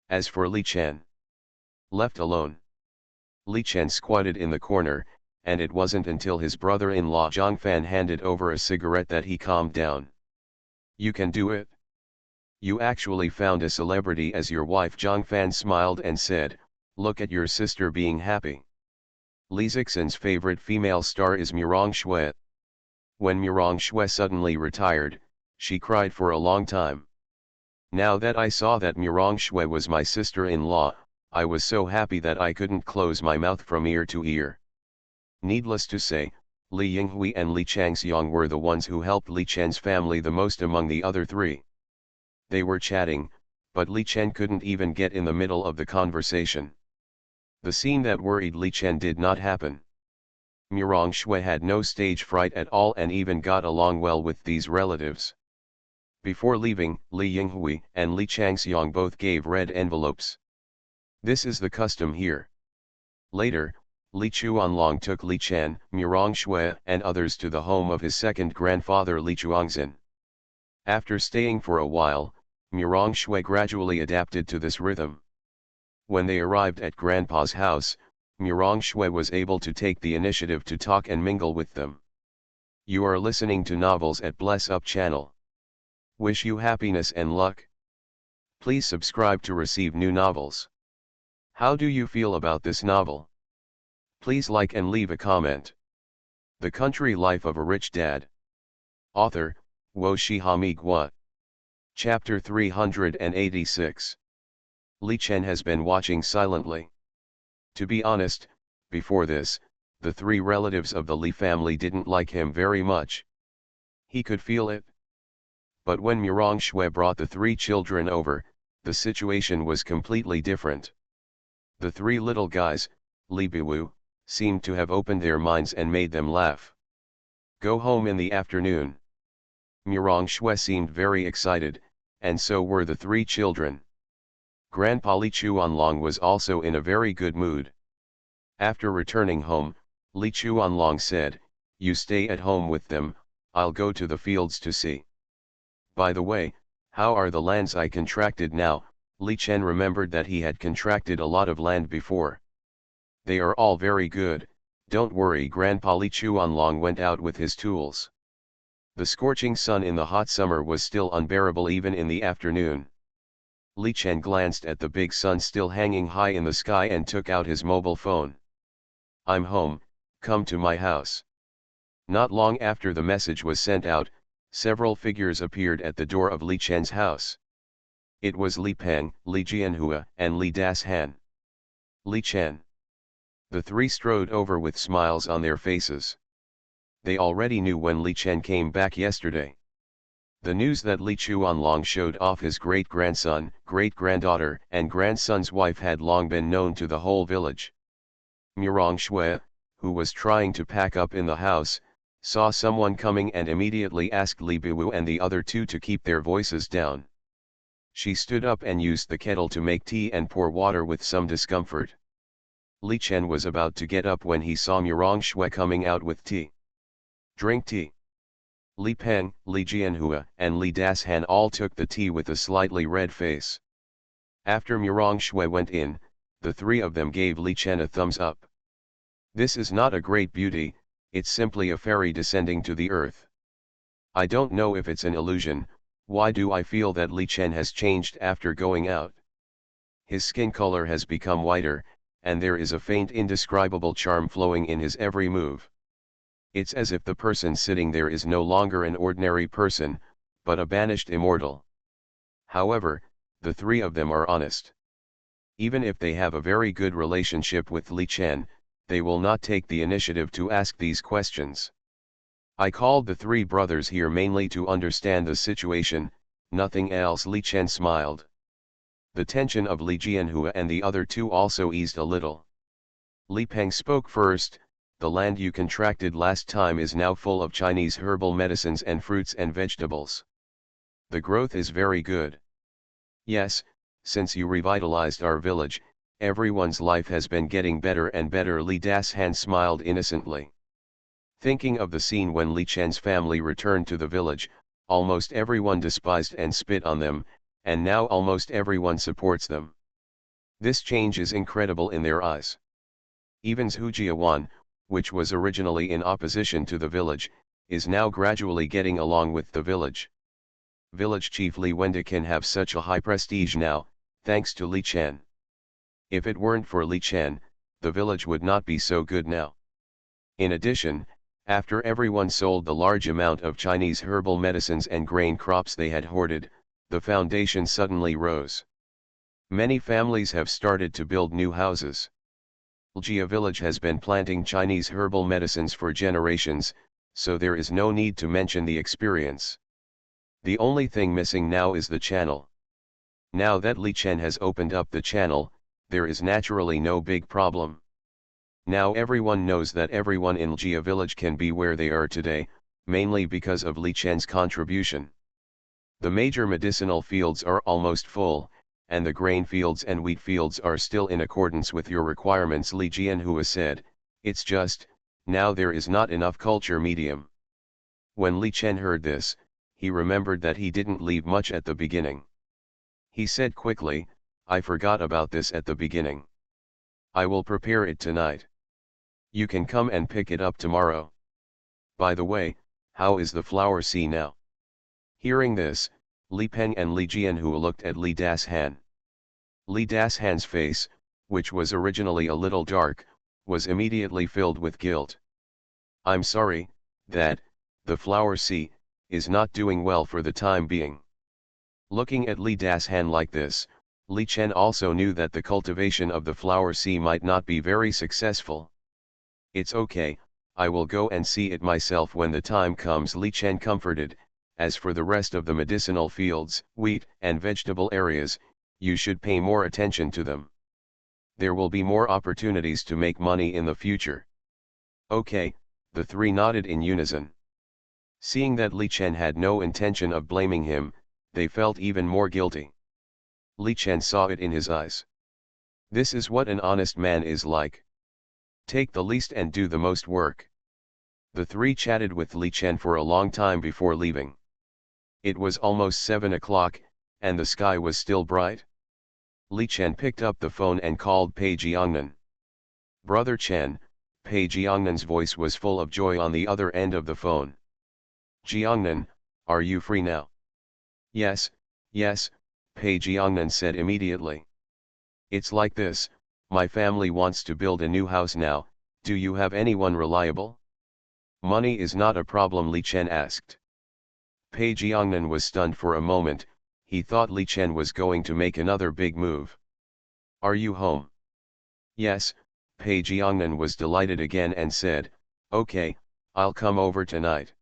As for Li Chen, left alone, Li Chen squatted in the corner, and it wasn't until his brother-in-law Zhang Fan handed over a cigarette that he calmed down. You can do it. You actually found a celebrity as your wife. Zhang Fan smiled and said, look at your sister being happy. Li Zixin's favorite female star is Murong Shui. When Murong Shui suddenly retired, she cried for a long time. Now that I saw that Murong Shui was my sister-in-law, I was so happy that I couldn't close my mouth from ear to ear. Needless to say, Li Yinghui and Li Changxiang were the ones who helped Li Chen's family the most among the other three. They were chatting, but Li Chen couldn't even get in the middle of the conversation. The scene that worried Li Chen did not happen. Murong Shui had no stage fright at all and even got along well with these relatives. Before leaving, Li Yinghui and Li Changxiang both gave red envelopes. This is the custom here. Later, Li Chuanlong took Li Chen, Murong Shui and others to the home of his second grandfather Li Chuangzin. After staying for a while, Murong Shui gradually adapted to this rhythm. When they arrived at Grandpa's house, Murong Shui was able to take the initiative to talk and mingle with them. You are listening to Novels at Bless Up channel. Wish you happiness and luck. Please subscribe to receive new novels. How do you feel about this novel? Please like and leave a comment. The Country Life of a Rich Dad. Author, Wo Shihami Gua. Chapter 386. Li Chen has been watching silently. To be honest, before this, the three relatives of the Li family didn't like him very much. He could feel it. But when Murong Shui brought the three children over, the situation was completely different. The three little guys, Li Biwu, seemed to have opened their minds and made them laugh. Go home in the afternoon. Murong Shui seemed very excited, and so were the three children. Grandpa Li Chuanlong was also in a very good mood. After returning home, Li Chuanlong said, you stay at home with them, I'll go to the fields to see. By the way, how are the lands I contracted now? Li Chen remembered that he had contracted a lot of land before. They are all very good, don't worry. Grandpa Li Chuanlong went out with his tools. The scorching sun in the hot summer was still unbearable even in the afternoon. Li Chen glanced at the big sun still hanging high in the sky and took out his mobile phone. I'm home, come to my house. Not long after the message was sent out, several figures appeared at the door of Li Chen's house. It was Li Peng, Li Jianhua, and Li Das-han. Li Chen. The three strode over with smiles on their faces. They already knew when Li Chen came back yesterday. The news that Li Chuanlong showed off his great-grandson, great-granddaughter, and grandson's wife had long been known to the whole village. Murong Shui, who was trying to pack up in the house, saw someone coming and immediately asked Li Biwu and the other two to keep their voices down. She stood up and used the kettle to make tea and pour water with some discomfort. Li Chen was about to get up when he saw Murong Shui coming out with tea. Drink tea. Li Peng, Li Jianhua, and Li Das-han all took the tea with a slightly red face. After Murong Shui went in, the three of them gave Li Chen a thumbs up. This is not a great beauty, it's simply a fairy descending to the earth. I don't know if it's an illusion, why do I feel that Li Chen has changed after going out? His skin color has become whiter, and there is a faint indescribable charm flowing in his every move. It's as if the person sitting there is no longer an ordinary person, but a banished immortal. However, the three of them are honest. Even if they have a very good relationship with Li Chen, they will not take the initiative to ask these questions. I called the three brothers here mainly to understand the situation, nothing else. Li Chen smiled. The tension of Li Jianhua and the other two also eased a little. Li Peng spoke first. The land you contracted last time is now full of Chinese herbal medicines and fruits and vegetables. The growth is very good. Yes, since you revitalized our village, everyone's life has been getting better and better. Li Dashan smiled innocently. Thinking of the scene when Li Chen's family returned to the village, almost everyone despised and spit on them, and now almost everyone supports them. This change is incredible in their eyes. Even Zhujiawan, which was originally in opposition to the village, is now gradually getting along with the village. Village chief Li Wenda can have such a high prestige now, thanks to Li Chen. If it weren't for Li Chen, the village would not be so good now. In addition, after everyone sold the large amount of Chinese herbal medicines and grain crops they had hoarded, the foundation suddenly rose. Many families have started to build new houses. Ljia village has been planting Chinese herbal medicines for generations, so there is no need to mention the experience. The only thing missing now is the channel. Now that Li Chen has opened up the channel, there is naturally no big problem. Now everyone knows that everyone in Ljia village can be where they are today, mainly because of Li Chen's contribution. The major medicinal fields are almost full, and the grain fields and wheat fields are still in accordance with your requirements. Li Jianhua said, it's just, now there is not enough culture medium. When Li Chen heard this, he remembered that he didn't leave much at the beginning. He said quickly, I forgot about this at the beginning. I will prepare it tonight. You can come and pick it up tomorrow. By the way, how is the flower sea now? Hearing this, Li Peng and Li Jianhua looked at Li Dashan. Li Dashan's face, which was originally a little dark, was immediately filled with guilt. I'm sorry, that, the flower sea, is not doing well for the time being. Looking at Li Dashan like this, Li Chen also knew that the cultivation of the flower sea might not be very successful. It's okay, I will go and see it myself when the time comes, Li Chen comforted. As for the rest of the medicinal fields, wheat and vegetable areas, you should pay more attention to them. There will be more opportunities to make money in the future. Okay, the three nodded in unison. Seeing that Li Chen had no intention of blaming him, they felt even more guilty. Li Chen saw it in his eyes. This is what an honest man is like. Take the least and do the most work. The three chatted with Li Chen for a long time before leaving. It was almost 7 o'clock, and the sky was still bright. Li Chen picked up the phone and called Pei Jiangnan. Brother Chen, Pei Jiangnan's voice was full of joy on the other end of the phone. Jiangnan, are you free now? Yes, Pei Jiangnan said immediately. It's like this, my family wants to build a new house now, do you have anyone reliable? Money is not a problem, Li Chen asked. Pei Jiangnan was stunned for a moment, he thought Li Chen was going to make another big move. Are you home? Yes, Pei Jiangnan was delighted again and said, okay, I'll come over tonight.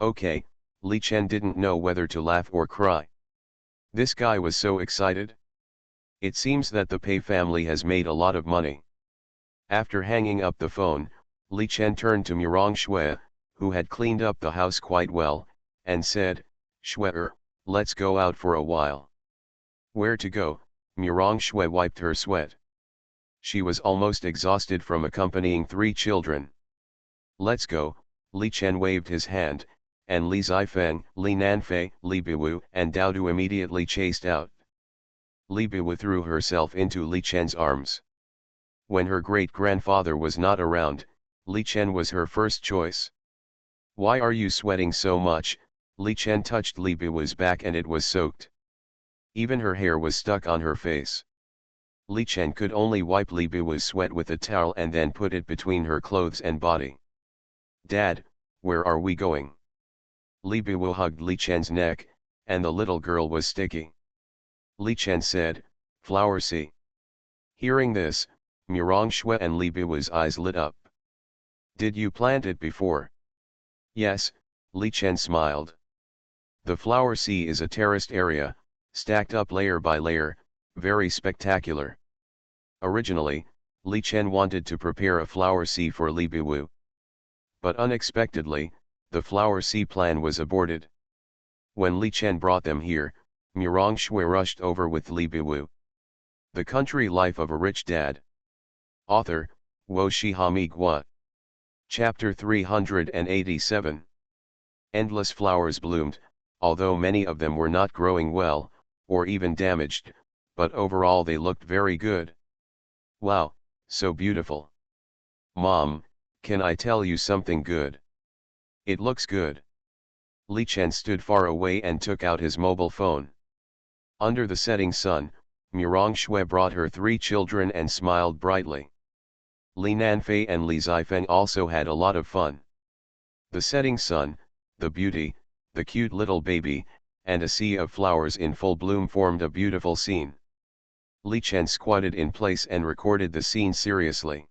Okay, Li Chen didn't know whether to laugh or cry. This guy was so excited. It seems that the Pei family has made a lot of money. After hanging up the phone, Li Chen turned to Murong Shui, who had cleaned up the house quite well, and said, Shui, let's go out for a while. Where to go? Murong Shui wiped her sweat. She was almost exhausted from accompanying 3 children. Let's go, Li Chen waved his hand, and Li Zifeng, Li Nanfei, Li Biwu and Daodu immediately chased out. Li Biwu threw herself into Li Chen's arms. When her great-grandfather was not around, Li Chen was her first choice. Why are you sweating so much? Li Chen touched Li Biwu's back and it was soaked. Even her hair was stuck on her face. Li Chen could only wipe Li Biwu's sweat with a towel and then put it between her clothes and body. Dad, where are we going? Li Biwu hugged Li Chen's neck, and the little girl was sticky. Li Chen said, Flower Sea. Hearing this, Murong Shui and Li Biwu's eyes lit up. Did you plant it before? Yes, Li Chen smiled. The Flower Sea is a terraced area, stacked up layer by layer, very spectacular. Originally, Li Chen wanted to prepare a flower sea for Li Biwu. But unexpectedly, the flower sea plan was aborted. When Li Chen brought them here, Murong Shui rushed over with Li Biwu. The Country Life of a Rich Dad. Author, Wo Shihami Gua. Chapter 387. Endless flowers bloomed, although many of them were not growing well, or even damaged, but overall they looked very good. Wow, so beautiful. Mom, can I tell you something good? It looks good. Li Chen stood far away and took out his mobile phone. Under the setting sun, Murong Shui brought her 3 children and smiled brightly. Li Nanfei and Li Zifeng also had a lot of fun. The setting sun, the beauty, the cute little baby, and a sea of flowers in full bloom formed a beautiful scene. Li Chen squatted in place and recorded the scene seriously.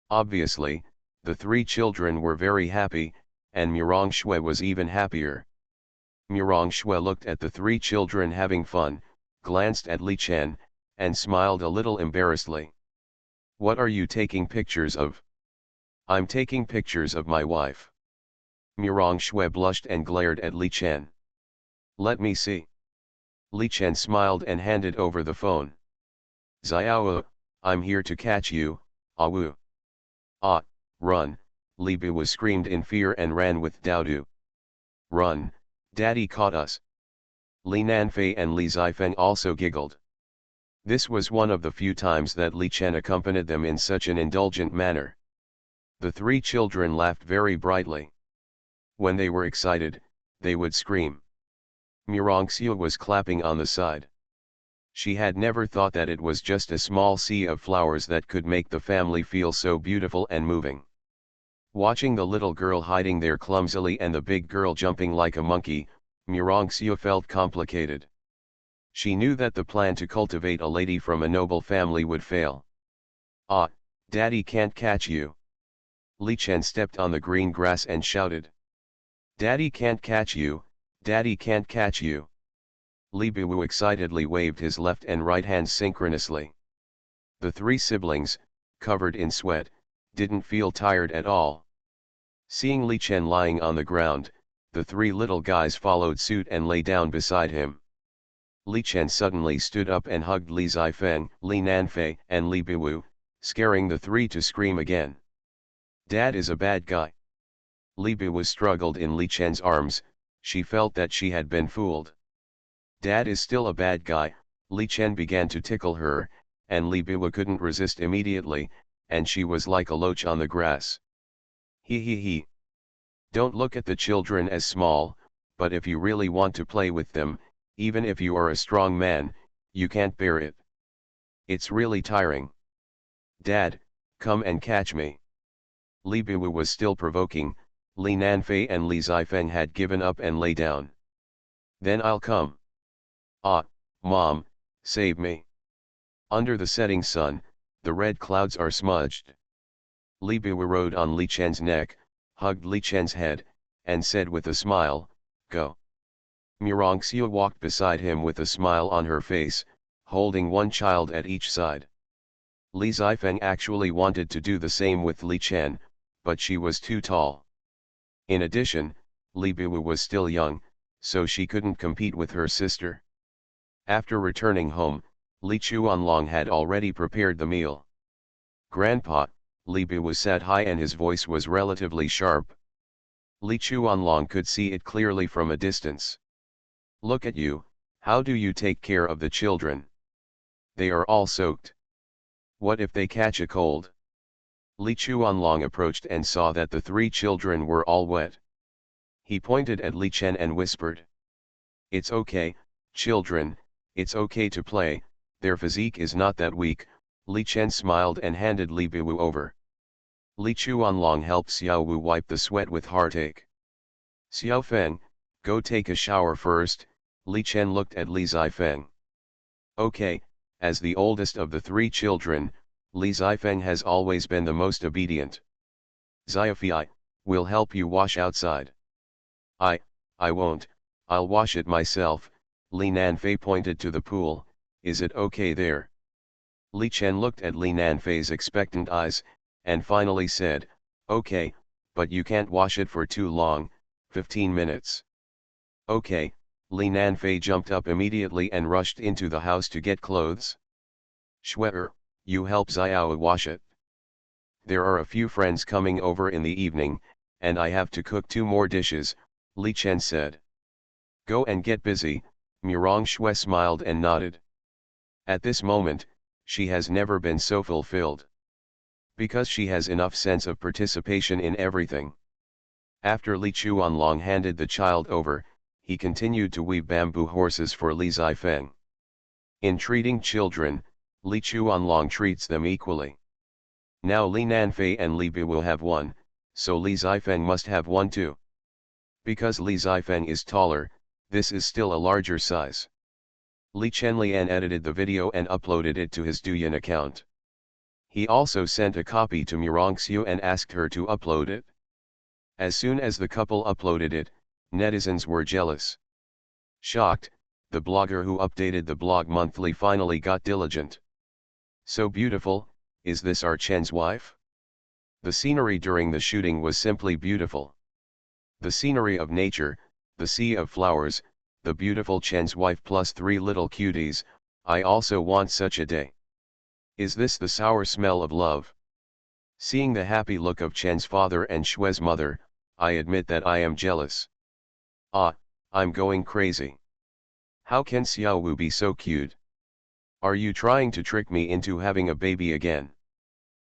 Obviously, the 3 children were very happy, and Murong Shui was even happier. Murong Shui looked at the 3 children having fun, glanced at Li Chen, and smiled a little embarrassedly. What are you taking pictures of? I'm taking pictures of my wife. Murong Shui blushed and glared at Li Chen. Let me see. Li Chen smiled and handed over the phone. Xiao, I'm here to catch you, Awu. Ah, run, Li Biwu screamed in fear and ran with Daodu. Run, Daddy caught us. Li Nanfei and Li Zifeng also giggled. This was one of the few times that Li Chen accompanied them in such an indulgent manner. The 3 children laughed very brightly. When they were excited, they would scream. Murong Xiu was clapping on the side. She had never thought that it was just a small sea of flowers that could make the family feel so beautiful and moving. Watching the little girl hiding there clumsily and the big girl jumping like a monkey, Murong Xiu felt complicated. She knew that the plan to cultivate a lady from a noble family would fail. Ah, Daddy can't catch you. Li Chen stepped on the green grass and shouted. Daddy can't catch you, Daddy can't catch you. Li Biwu excitedly waved his left and right hands synchronously. The 3 siblings, covered in sweat, didn't feel tired at all. Seeing Li Chen lying on the ground, the 3 little guys followed suit and lay down beside him. Li Chen suddenly stood up and hugged Li Zifeng, Li Nanfei, and Li Biwu, scaring the 3 to scream again. Dad is a bad guy. Li Biwu struggled in Li Chen's arms, she felt that she had been fooled. Dad is still a bad guy, Li Chen began to tickle her, and Li Biwu couldn't resist immediately, and she was like a loach on the grass. He. Don't look at the children as small, but if you really want to play with them, even if you are a strong man, you can't bear it. It's really tiring. Dad, come and catch me. Li Biwu was still provoking, Li Nanfei and Li Zifeng had given up and lay down. Then I'll come. Ah, Mom, save me. Under the setting sun, the red clouds are smudged. Li Biwu rode on Li Chen's neck, hugged Li Chen's head, and said with a smile, go. Murong Xiu walked beside him with a smile on her face, holding 1 child at each side. Li Zifeng actually wanted to do the same with Li Chen, but she was too tall. In addition, Li Biwu was still young, so she couldn't compete with her sister. After returning home, Li Chuanlong had already prepared the meal. Grandpa, Li Biwu sat high and his voice was relatively sharp. Li Chuanlong could see it clearly from a distance. Look at you, how do you take care of the children? They are all soaked. What if they catch a cold? Li Chuanlong approached and saw that the 3 children were all wet. He pointed at Li Chen and whispered. It's okay, children, it's okay to play, their physique is not that weak. Li Chen smiled and handed Li Biwu over. Li Chuanlong helped Xiao Wu wipe the sweat with heartache. Xiao Feng, go take a shower first, Li Chen looked at Li Zifeng. Okay, as the oldest of the 3 children, Li Zifeng has always been the most obedient. Xiaofei, will help you wash outside. I won't, I'll wash it myself, Li Nanfei pointed to the pool, is it okay there? Li Chen looked at Li Nanfei's expectant eyes, and finally said, okay, but you can't wash it for too long, 15 minutes. Okay, Li Nanfei jumped up immediately and rushed into the house to get clothes. Shwe, you help Xiao wash it. There are a few friends coming over in the evening, and I have to cook 2 more dishes, Li Chen said. Go and get busy, Murong Shue smiled and nodded. At this moment, she has never been so fulfilled. Because she has enough sense of participation in everything. After Li Chuanlong handed the child over, he continued to weave bamboo horses for Li Zifeng. In treating children, Li Chuanlong treats them equally. Now Li Nanfei and Li Bi will have one, so Li Zifeng must have one too. Because Li Zifeng is taller, this is still a larger size. Li Chenlian edited the video and uploaded it to his Douyin account. He also sent a copy to Murongxiu and asked her to upload it. As soon as the couple uploaded it, netizens were jealous. Shocked, the blogger who updated the blog monthly finally got diligent. So beautiful, is this our Chen's wife? The scenery during the shooting was simply beautiful. The scenery of nature, the sea of flowers, the beautiful Chen's wife plus 3 little cuties, I also want such a day. Is this the sour smell of love? Seeing the happy look of Chen's father and Shue's mother, I admit that I am jealous. Ah, I'm going crazy. How can Xiao Wu be so cute? Are you trying to trick me into having a baby again?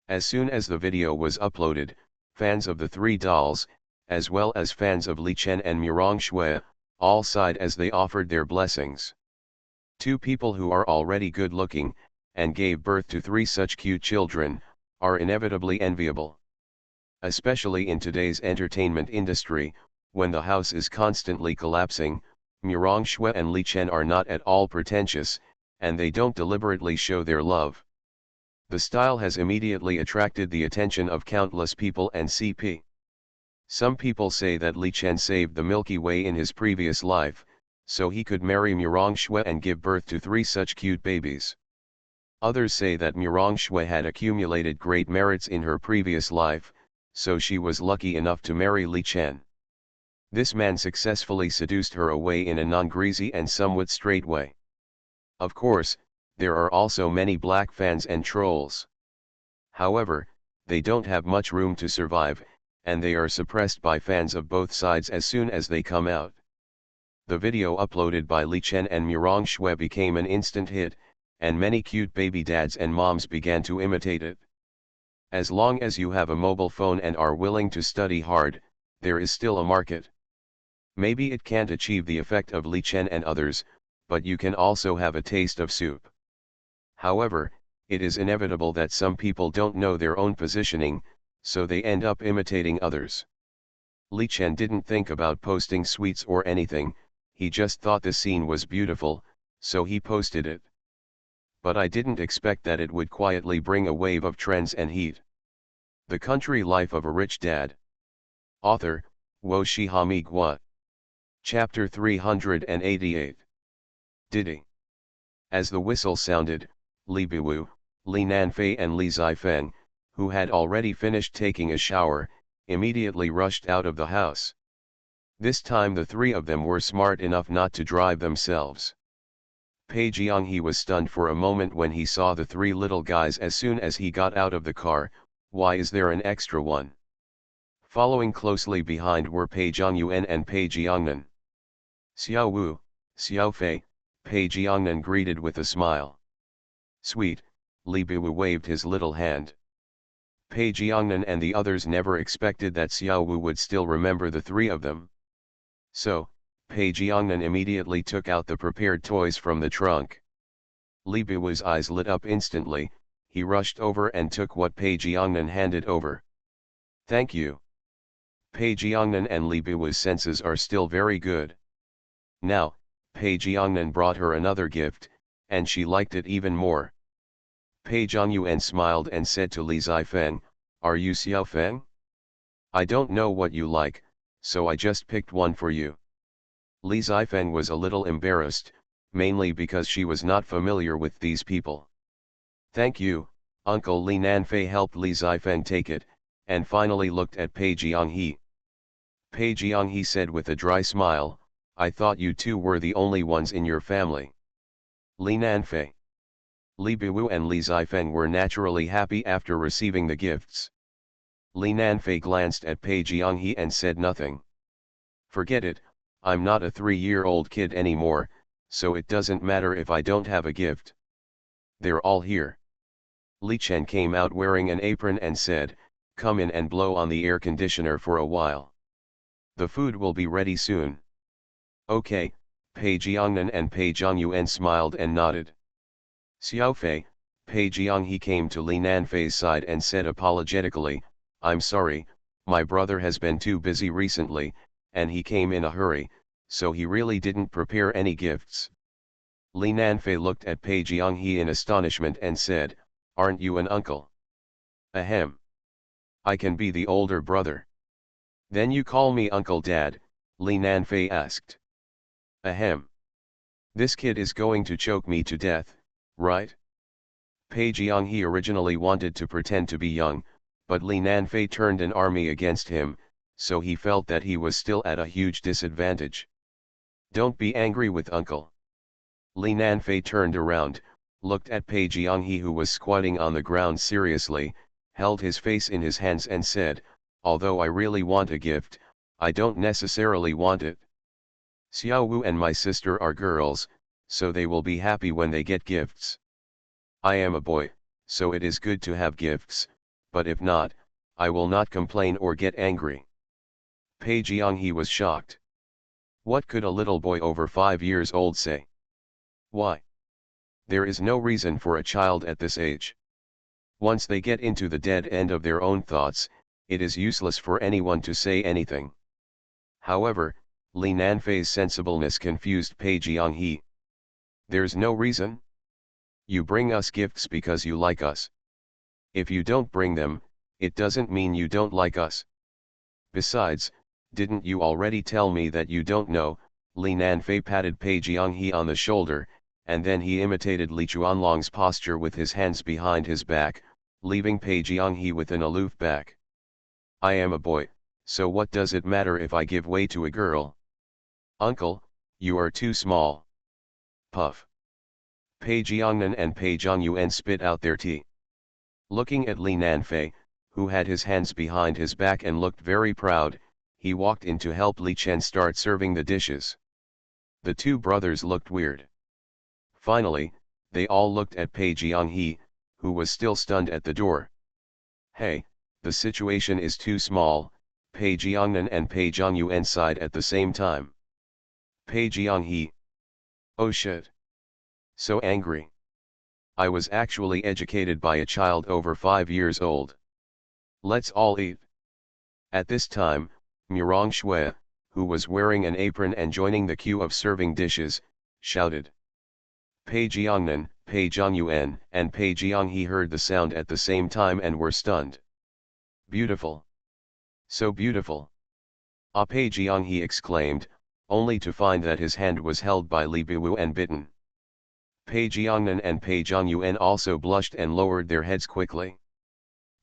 As soon as the video was uploaded, fans of the 3 dolls, as well as fans of Li Chen and Murong Shue, all sighed as they offered their blessings. 2 people who are already good looking, and gave birth to 3 such cute children, are inevitably enviable. Especially in today's entertainment industry, when the house is constantly collapsing, Murong Shue and Li Chen are not at all pretentious, and they don't deliberately show their love. The style has immediately attracted the attention of countless people and CP. Some people say that Li Chen saved the Milky Way in his previous life, so he could marry Murong Shue and give birth to 3 such cute babies. Others say that Murong Shue had accumulated great merits in her previous life, so she was lucky enough to marry Li Chen. This man successfully seduced her away in a non-greasy and somewhat straight way. Of course, there are also many black fans and trolls. However, they don't have much room to survive, and they are suppressed by fans of both sides as soon as they come out. The video uploaded by Li Chen and Murong Shue became an instant hit, and many cute baby dads and moms began to imitate it. As long as you have a mobile phone and are willing to study hard, there is still a market. Maybe it can't achieve the effect of Li Chen and others, but you can also have a taste of soup. However, it is inevitable that some people don't know their own positioning, so they end up imitating others. Li Chen didn't think about posting sweets or anything, he just thought the scene was beautiful, so he posted it. But I didn't expect that it would quietly bring a wave of trends and heat. The Country Life of a Rich Dad. Author, Wo Shihami Gua. Chapter 388. Diddy. As the whistle sounded, Li Biwu, Li Nanfei and Li Zifeng, who had already finished taking a shower, immediately rushed out of the house. This time the 3 of them were smart enough not to drive themselves. Pei Jianghe was stunned for a moment when he saw the 3 little guys as soon as he got out of the car. Why is there an extra one? Following closely behind were Pei Zhongyuan and Pei Jiangnan. Xiao Wu, Xiao Fei, Pei Jiangnan greeted with a smile. Sweet, Li Biwu waved his little hand. Pei Jiangnan and the others never expected that Xiao Wu would still remember the 3 of them. So, Pei Jiangnan immediately took out the prepared toys from the trunk. Li Biwu's eyes lit up instantly, he rushed over and took what Pei Jiangnan handed over. Thank you. Pei Jiangnan and Li Biwu's senses are still very good. Now, Pei Jiangnan brought her another gift, and she liked it even more. Pei Zhongyuan smiled and said to Li Zifeng, "Are you Xiao Feng? I don't know what you like, so I just picked one for you." Li Zifeng was a little embarrassed, mainly because she was not familiar with these people. Thank you, Uncle Li Nanfei helped Li Zifeng take it, and finally looked at Pei Jianghe. Pei Jianghe said with a dry smile, I thought you two were the only ones in your family. Li Nanfei. Li Biwu and Li Zifeng were naturally happy after receiving the gifts. Li Nanfei glanced at Pei Jianghe and said nothing. Forget it, I'm not a 3-year-old kid anymore, so it doesn't matter if I don't have a gift. They're all here. Li Chen came out wearing an apron and said, come in and blow on the air conditioner for a while. The food will be ready soon. Okay, Pei Jiangnan and Pei Zhongyuan smiled and nodded. Xiaofei, Pei Jianghe came to Li Nanfei's side and said apologetically, I'm sorry, my brother has been too busy recently, and he came in a hurry, so he really didn't prepare any gifts. Li Nanfei looked at Pei Jianghe in astonishment and said, aren't you an uncle? Ahem. I can be the older brother. Then you call me Uncle Dad, Li Nanfei asked. Ahem. This kid is going to choke me to death, right? Pei Jianghe originally wanted to pretend to be young, but Li Nanfei turned an army against him, so he felt that he was still at a huge disadvantage. Don't be angry with Uncle. Li Nanfei turned around, looked at Pei Jianghe who was squatting on the ground seriously, held his face in his hands and said, although I really want a gift, I don't necessarily want it. Xiao Wu and my sister are girls, so they will be happy when they get gifts. I am a boy, so it is good to have gifts, but if not, I will not complain or get angry. Pei Jianghe was shocked. What could a little boy over 5 years old say? Why? There is no reason for a child at this age. Once they get into the dead end of their own thoughts, it is useless for anyone to say anything. However, Li Nanfei's sensibleness confused Pei Jianghe. There's no reason? You bring us gifts because you like us. If you don't bring them, it doesn't mean you don't like us. Besides, didn't you already tell me that you don't know? Li Nanfei patted Pei Jianghe on the shoulder, and then he imitated Li Chuanlong's posture with his hands behind his back, leaving Pei Jianghe with an aloof back. I am a boy, so what does it matter if I give way to a girl? Uncle, you are too small. Puff. Pei Jiangnan and Pei Zhongyuan spit out their tea. Looking at Li Nanfei, who had his hands behind his back and looked very proud, he walked in to help Li Chen start serving the dishes. The two brothers looked weird. Finally, they all looked at Pei Jianghe, who was still stunned at the door. Hey, the situation is too small, Pei Jiangnan and Pei Zhongyuan sighed at the same time. Pei Jianghe. Oh shit. So angry. I was actually educated by a child over 5 years old. Let's all eat. At this time, Murong Shui, who was wearing an apron and joining the queue of serving dishes, shouted. Pei Jiangnan, Pei Zhongyuan, and Pei Jianghe heard the sound at the same time and were stunned. Beautiful. So beautiful. Ah, Pei Jianghe exclaimed, only to find that his hand was held by Li Biwu and bitten. Pei Jiangnan and Pei Zhongyuan also blushed and lowered their heads quickly.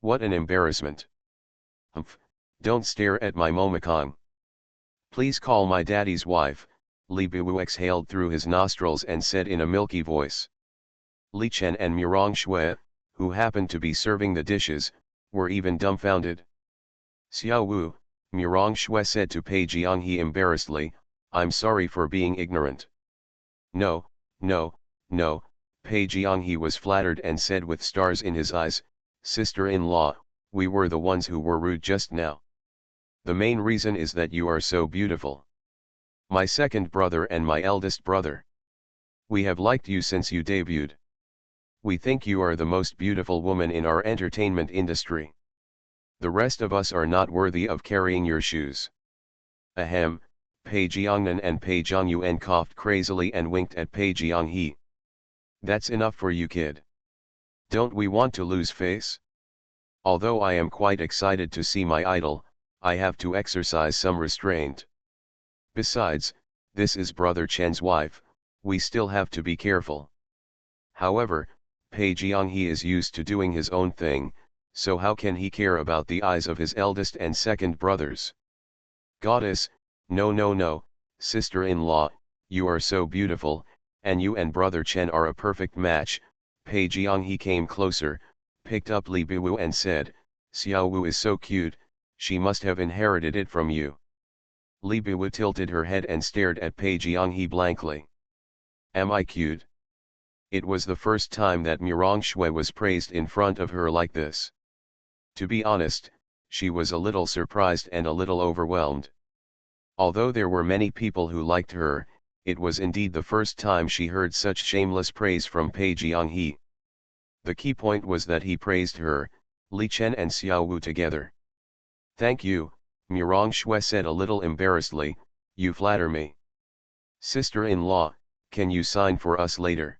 What an embarrassment. Humph, don't stare at my Momokong. Please call my daddy's wife, Li Biwu exhaled through his nostrils and said in a milky voice. Li Chen and Murong Shui, who happened to be serving the dishes, were even dumbfounded. Xiao Wu, Murong Shui said to Pei Jianghe embarrassedly, I'm sorry for being ignorant. No, no, no, Pei Jianghe was flattered and said with stars in his eyes, sister-in-law, we were the ones who were rude just now. The main reason is that you are so beautiful. My second brother and my eldest brother. We have liked you since you debuted. We think you are the most beautiful woman in our entertainment industry. The rest of us are not worthy of carrying your shoes. Ahem, Pei Jiangnan and Pei Zhongyuan coughed crazily and winked at Pei Jianghe. That's enough for you, kid. Don't we want to lose face? Although I am quite excited to see my idol, I have to exercise some restraint. Besides, this is Brother Chen's wife, we still have to be careful. However, Pei Jianghe is used to doing his own thing, so how can he care about the eyes of his eldest and second brothers? Goddess, no no no, sister-in-law, you are so beautiful, and you and brother Chen are a perfect match. Pei Jianghe came closer, picked up Li Biwu and said, Xiao Wu is so cute, she must have inherited it from you. Li Biwu tilted her head and stared at Pei Jianghe blankly. Am I cute? It was the first time that Mirong Shui was praised in front of her like this. To be honest, she was a little surprised and a little overwhelmed. Although there were many people who liked her, it was indeed the first time she heard such shameless praise from Pei Jianghe. The key point was that he praised her, Li Chen and Xiao Wu together. Thank you, Mirong Shui said a little embarrassedly, you flatter me. Sister-in-law, can you sign for us later?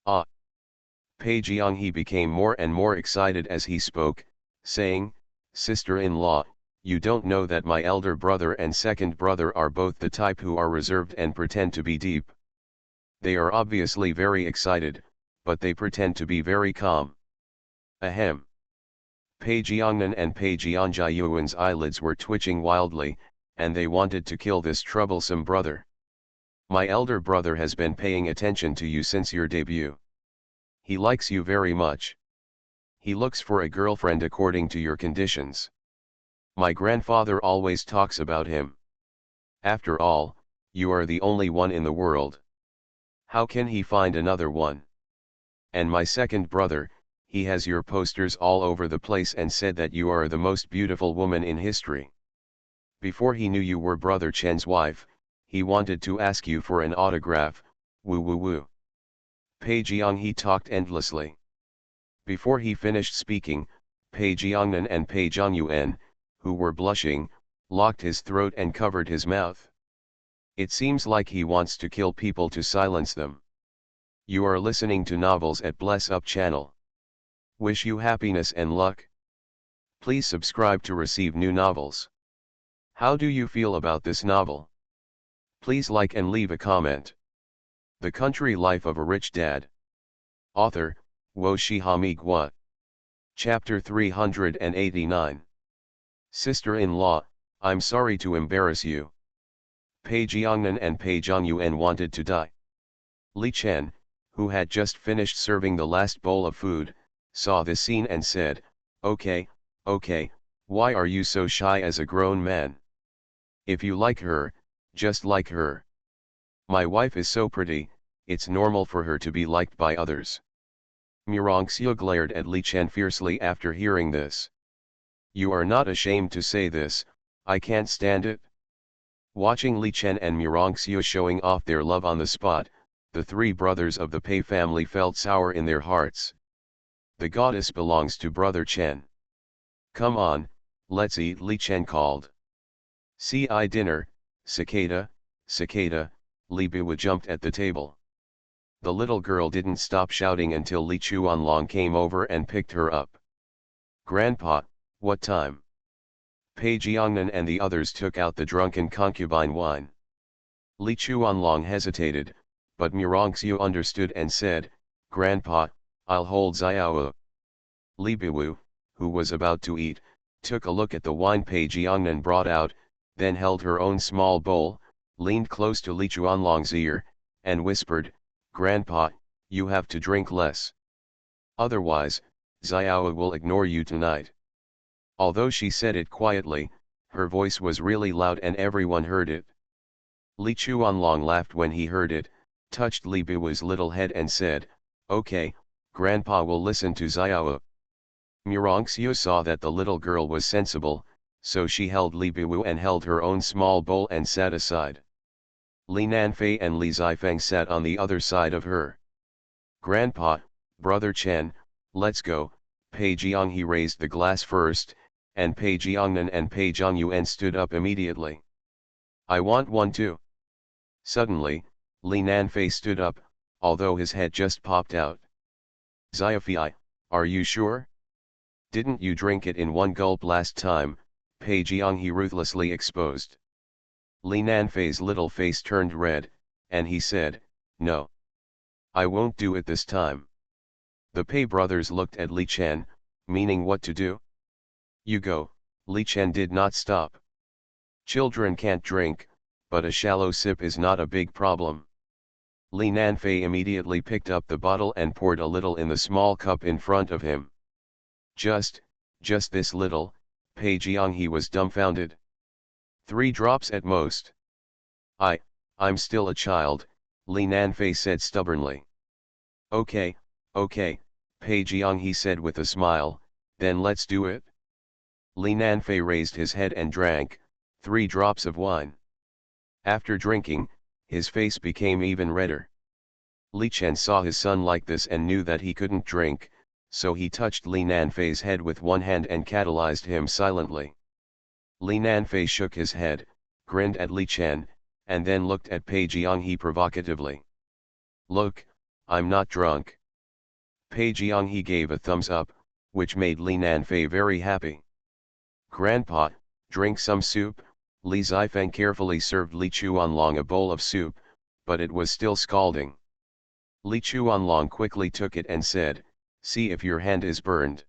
Ah. Pei Jianghe became more and more excited as he spoke, saying, Sister-in-law, you don't know that my elder brother and second brother are both the type who are reserved and pretend to be deep. They are obviously very excited, but they pretend to be very calm. Ahem. Pei Jiangnan and Pei Jianjiayuan's eyelids were twitching wildly, and they wanted to kill this troublesome brother. My elder brother has been paying attention to you since your debut. He likes you very much. He looks for a girlfriend according to your conditions. My grandfather always talks about him. After all, you are the only one in the world. How can he find another one? And my second brother, he has your posters all over the place and said that you are the most beautiful woman in history. Before he knew you were brother Chen's wife, he wanted to ask you for an autograph, woo woo woo. Pei Jianghe talked endlessly. Before he finished speaking, Pei Jiangnan and Pei Jiangyuan, who were blushing, locked his throat and covered his mouth. It seems like he wants to kill people to silence them. You are listening to novels at Bless Up channel. Wish you happiness and luck. Please subscribe to receive new novels. How do you feel about this novel? Please like and leave a comment. The Country Life of a Rich Dad. Author, Wo Shihami Gua. Chapter 389. Sister-in-law, I'm sorry to embarrass you. Pei Jiangnan and Pei Jiangyuan wanted to die. Li Chen, who had just finished serving the last bowl of food, saw this scene and said, okay, why are you so shy as a grown man? If you like her, just like her. My wife is so pretty, it's normal for her to be liked by others. Mirongxiu glared at Li Chen fiercely after hearing this. You are not ashamed to say this, I can't stand it. Watching Li Chen and Mirongxiu showing off their love on the spot, the three brothers of the Pei family felt sour in their hearts. The goddess belongs to brother Chen. Come on, let's eat, Li Chen called. CI dinner, cicada, Li Biwu jumped at the table. The little girl didn't stop shouting until Li Chuanlong came over and picked her up. Grandpa, what time? Pei Jiangnan and the others took out the drunken concubine wine. Li Chuanlong hesitated, but Mirongxiu understood and said, Grandpa, I'll hold Xiao. Li Biwu, who was about to eat, took a look at the wine Pei Jiangnan brought out, then held her own small bowl, leaned close to Li Chuanlong's ear, and whispered, Grandpa, you have to drink less. Otherwise, Xiao will ignore you tonight. Although she said it quietly, her voice was really loud and everyone heard it. Li Chuanlong laughed when he heard it, touched Li Biwu's little head and said, okay, Grandpa will listen to Xiao. Mirongxiu saw that the little girl was sensible, so she held Li Biwu and held her own small bowl and sat aside. Li Nanfei and Li Zifeng sat on the other side of her. Grandpa, brother Chen, let's go. Pei Jianghe raised the glass first, and Pei Jiangnan and Pei Jiangyuan stood up immediately. I want one too. Suddenly, Li Nanfei stood up, although his head just popped out. Xiaofei, are you sure? Didn't you drink it in one gulp last time? Pei Jianghe ruthlessly exposed. Li Nanfei's little face turned red, and he said, No. I won't do it this time. The Pei brothers looked at Li Chen, meaning what to do. You go. Li Chen did not stop. Children can't drink, but a shallow sip is not a big problem. Li Nanfei immediately picked up the bottle and poured a little in the small cup in front of him. Just this little. Pei Jianghe was dumbfounded. 3 drops at most. I'm still a child, Li Nanfei said stubbornly. Okay, Pei Jianghe said with a smile, then let's do it. Li Nanfei raised his head and drank 3 drops of wine. After drinking, his face became even redder. Li Chen saw his son like this and knew that he couldn't drink, so he touched Li Nanfei's head with one hand and catalyzed him silently. Li Nanfei shook his head, grinned at Li Chen, and then looked at Pei Jianghe provocatively. Look, I'm not drunk. Pei Jianghe gave a thumbs up, which made Li Nanfei very happy. Grandpa, drink some soup. Li Zifeng carefully served Li Chuanlong a bowl of soup, but it was still scalding. Li Chuanlong quickly took it and said, see if your hand is burned.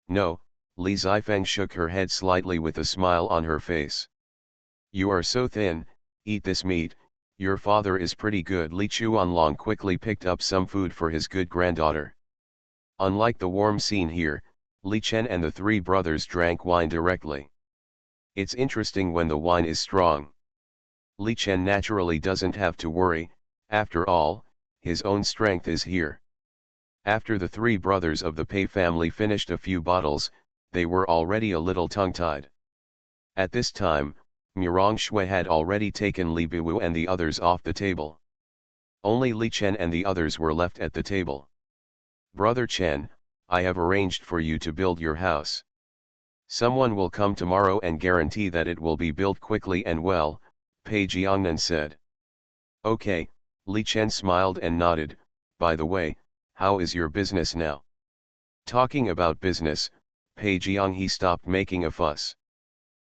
No, Li Zifeng shook her head slightly with a smile on her face. You are so thin, eat this meat, your father is pretty good. Li Chuanlong quickly picked up some food for his good granddaughter. Unlike the warm scene here, Li Chen and the 3 brothers drank wine directly. It's interesting when the wine is strong. Li Chen naturally doesn't have to worry, after all, his own strength is here. After the 3 brothers of the Pei family finished a few bottles, they were already a little tongue-tied. At this time, Murong Shui had already taken Li Biwu and the others off the table. Only Li Chen and the others were left at the table. Brother Chen, I have arranged for you to build your house. Someone will come tomorrow and guarantee that it will be built quickly and well, Pei Jiangnan said. Okay, Li Chen smiled and nodded. By the way, how is your business now? Talking about business, Pei Jianghe stopped making a fuss.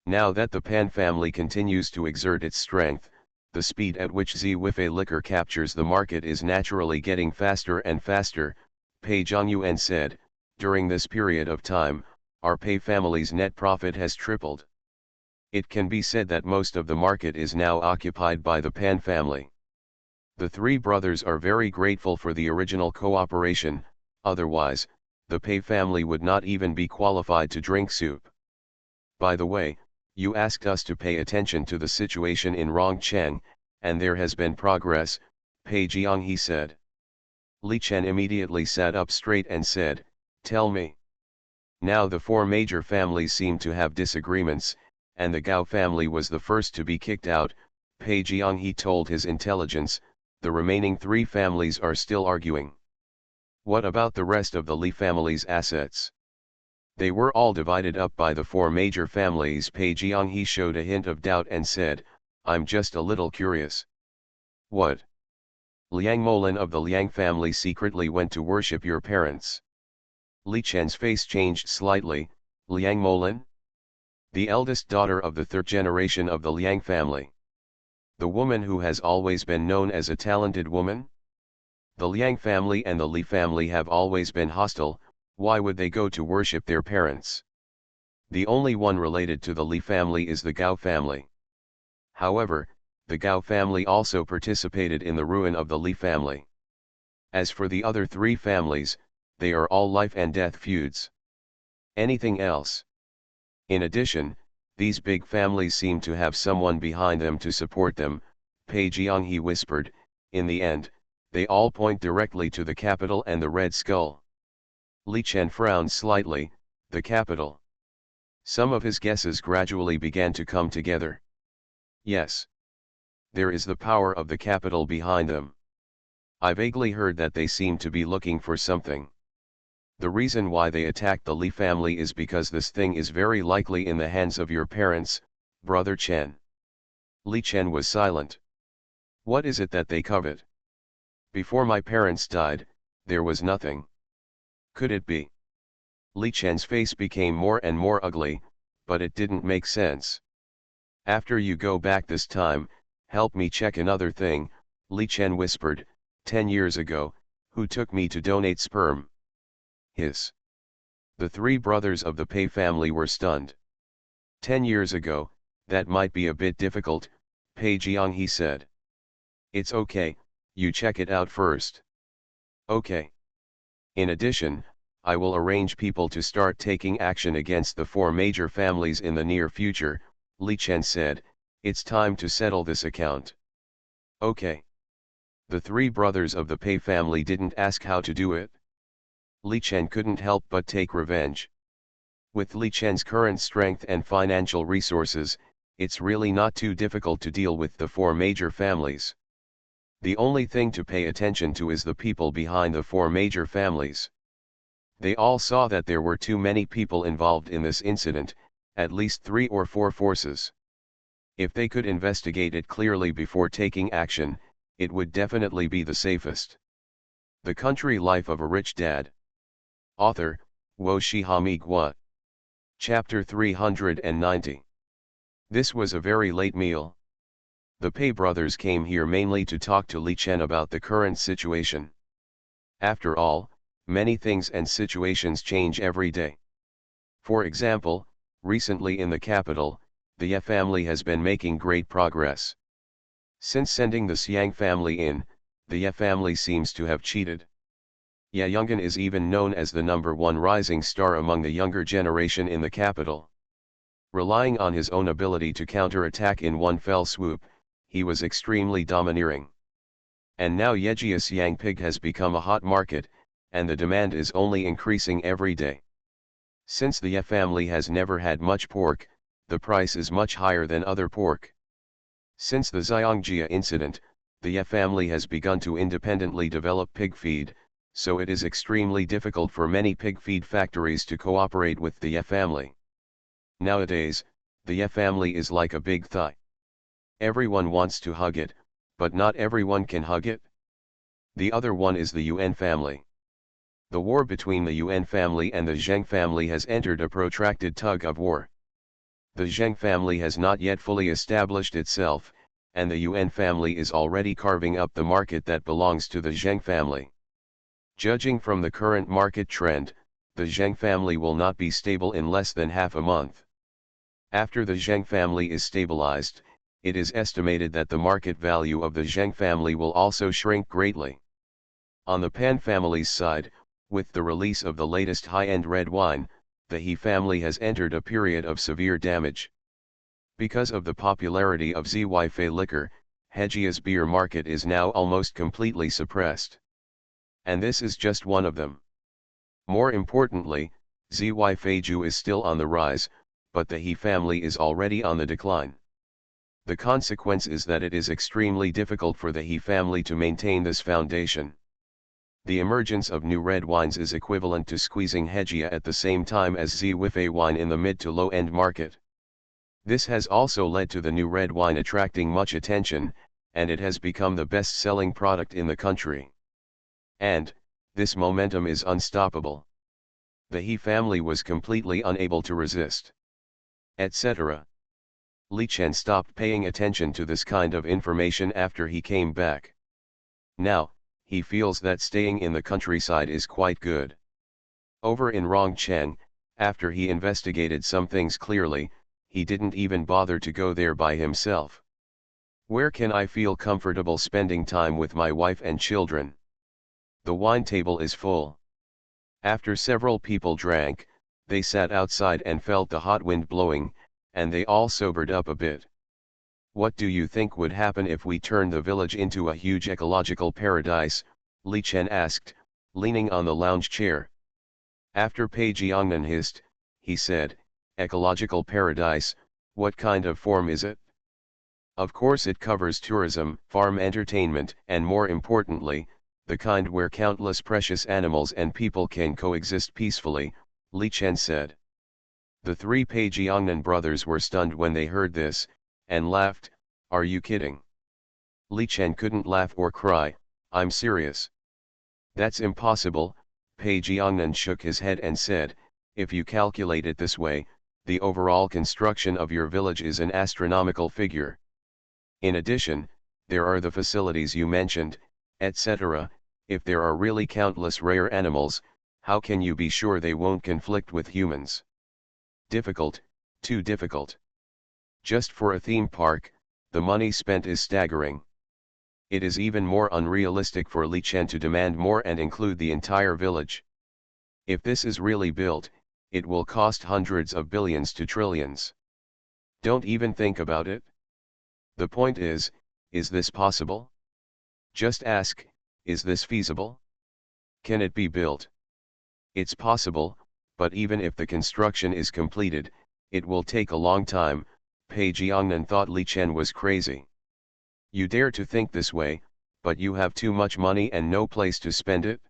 Now that the Pan family continues to exert its strength, the speed at which Ziwifei liquor captures the market is naturally getting faster and faster, Pei Zhongyuan said. During this period of time, our Pei family's net profit has tripled. It can be said that most of the market is now occupied by the Pan family. The 3 brothers are very grateful for the original cooperation, otherwise, the Pei family would not even be qualified to drink soup. By the way, you asked us to pay attention to the situation in Rongcheng, and there has been progress, Pei Jianghe said. Li Chen immediately sat up straight and said, tell me. Now the 4 major families seem to have disagreements, and the Gao family was the first to be kicked out, Pei Jianghe told his intelligence. The remaining 3 families are still arguing. What about the rest of the Li family's assets? They were all divided up by the 4 major families. Pei Jianghe showed a hint of doubt and said, I'm just a little curious. What? Liang Molan of the Liang family secretly went to worship your parents. Li Chen's face changed slightly. Liang Molan? The eldest daughter of the 3rd generation of the Liang family. The woman who has always been known as a talented woman? The Liang family and the Li family have always been hostile. Why would they go to worship their parents? The only one related to the Li family is the Gao family. However, the Gao family also participated in the ruin of the Li family. As for the other 3 families, they are all life and death feuds. Anything else? In addition, these big families seem to have someone behind them to support them, Pei Jianghe whispered. In the end, they all point directly to the capital and the Red Skull. Li Chen frowned slightly. The capital. Some of his guesses gradually began to come together. Yes. There is the power of the capital behind them. I vaguely heard that they seem to be looking for something. The reason why they attacked the Li family is because this thing is very likely in the hands of your parents, Brother Chen. Li Chen was silent. What is it that they covet? Before my parents died, there was nothing. Could it be? Li Chen's face became more and more ugly, but it didn't make sense. After you go back this time, help me check another thing, Li Chen whispered. 10 years ago, who took me to donate sperm. Hiss. The three brothers of the Pei family were stunned. 10 years ago, that might be a bit difficult, Pei Jianghe said. It's okay, you check it out first. Okay. In addition, I will arrange people to start taking action against the four major families in the near future, Li Chen said. It's time to settle this account. Okay. The three brothers of the Pei family didn't ask how to do it. Li Chen couldn't help but take revenge. With Li Chen's current strength and financial resources, it's really not too difficult to deal with the four major families. The only thing to pay attention to is the people behind the four major families. They all saw that there were too many people involved in this incident, at least 3 or 4 forces. If they could investigate it clearly before taking action, it would definitely be the safest. The Country Life of a Rich Dad. Author, Wo Shihami. Chapter 390. This was a very late meal. The Pei brothers came here mainly to talk to Li Chen about the current situation. After all, many things and situations change every day. For example, recently in the capital, the Ye family has been making great progress. Since sending the Xiang family in, the Ye family seems to have cheated. Ye Yong'an is even known as the #1 rising star among the younger generation in the capital. Relying on his own ability to counter-attack in one fell swoop, he was extremely domineering. And now Yejia's Yang pig has become a hot market, and the demand is only increasing every day. Since the Ye family has never had much pork, the price is much higher than other pork. Since the Xiangjia incident, the Ye family has begun to independently develop pig feed, so it is extremely difficult for many pig feed factories to cooperate with the Ye family. Nowadays, the Ye family is like a big thigh. Everyone wants to hug it, but not everyone can hug it. The other one is the Yuan family. The war between the Yuan family and the Zheng family has entered a protracted tug-of-war. The Zheng family has not yet fully established itself, and the Yuan family is already carving up the market that belongs to the Zheng family. Judging from the current market trend, the Zheng family will not be stable in less than half a month. After the Zheng family is stabilized, it is estimated that the market value of the Zheng family will also shrink greatly. On the Pan family's side, with the release of the latest high-end red wine, the He family has entered a period of severe damage. Because of the popularity of Zy-Fei liquor, Hejia's beer market is now almost completely suppressed. And this is just one of them. More importantly, Zy-Fei Ju is still on the rise, but the He family is already on the decline. The consequence is that it is extremely difficult for the He family to maintain this foundation. The emergence of new red wines is equivalent to squeezing Hejia at the same time as Zy-Fei wine in the mid to low-end market. This has also led to the new red wine attracting much attention, and it has become the best-selling product in the country. And, this momentum is unstoppable. The He family was completely unable to resist. Etc. Li Chen stopped paying attention to this kind of information after he came back. Now, he feels that staying in the countryside is quite good. Over in Rongcheng, after he investigated some things clearly, he didn't even bother to go there by himself. Where can I feel comfortable spending time with my wife and children? The wine table is full. After several people drank, they sat outside and felt the hot wind blowing, and they all sobered up a bit. What do you think would happen if we turned the village into a huge ecological paradise? Li Chen asked, leaning on the lounge chair. After Pei Jiangnan hissed, he said, ecological paradise, what kind of form is it? Of course it covers tourism, farm entertainment, and more importantly, the kind where countless precious animals and people can coexist peacefully, Li Chen said. The three Pei Jiangnan brothers were stunned when they heard this, and laughed. Are you kidding? Li Chen couldn't laugh or cry, I'm serious. That's impossible, Pei Jiangnan shook his head and said, if you calculate it this way, the overall construction of your village is an astronomical figure. In addition, there are the facilities you mentioned, etc., if there are really countless rare animals, how can you be sure they won't conflict with humans? Difficult, too difficult. Just for a theme park, the money spent is staggering. It is even more unrealistic for Li Chen to demand more and include the entire village. If this is really built, it will cost hundreds of billions to trillions. Don't even think about it. The point is this possible? Just ask, is this feasible? Can it be built? It's possible, but even if the construction is completed, it will take a long time. Pei Jiangnan thought Li Chen was crazy. You dare to think this way, but you have too much money and no place to spend it?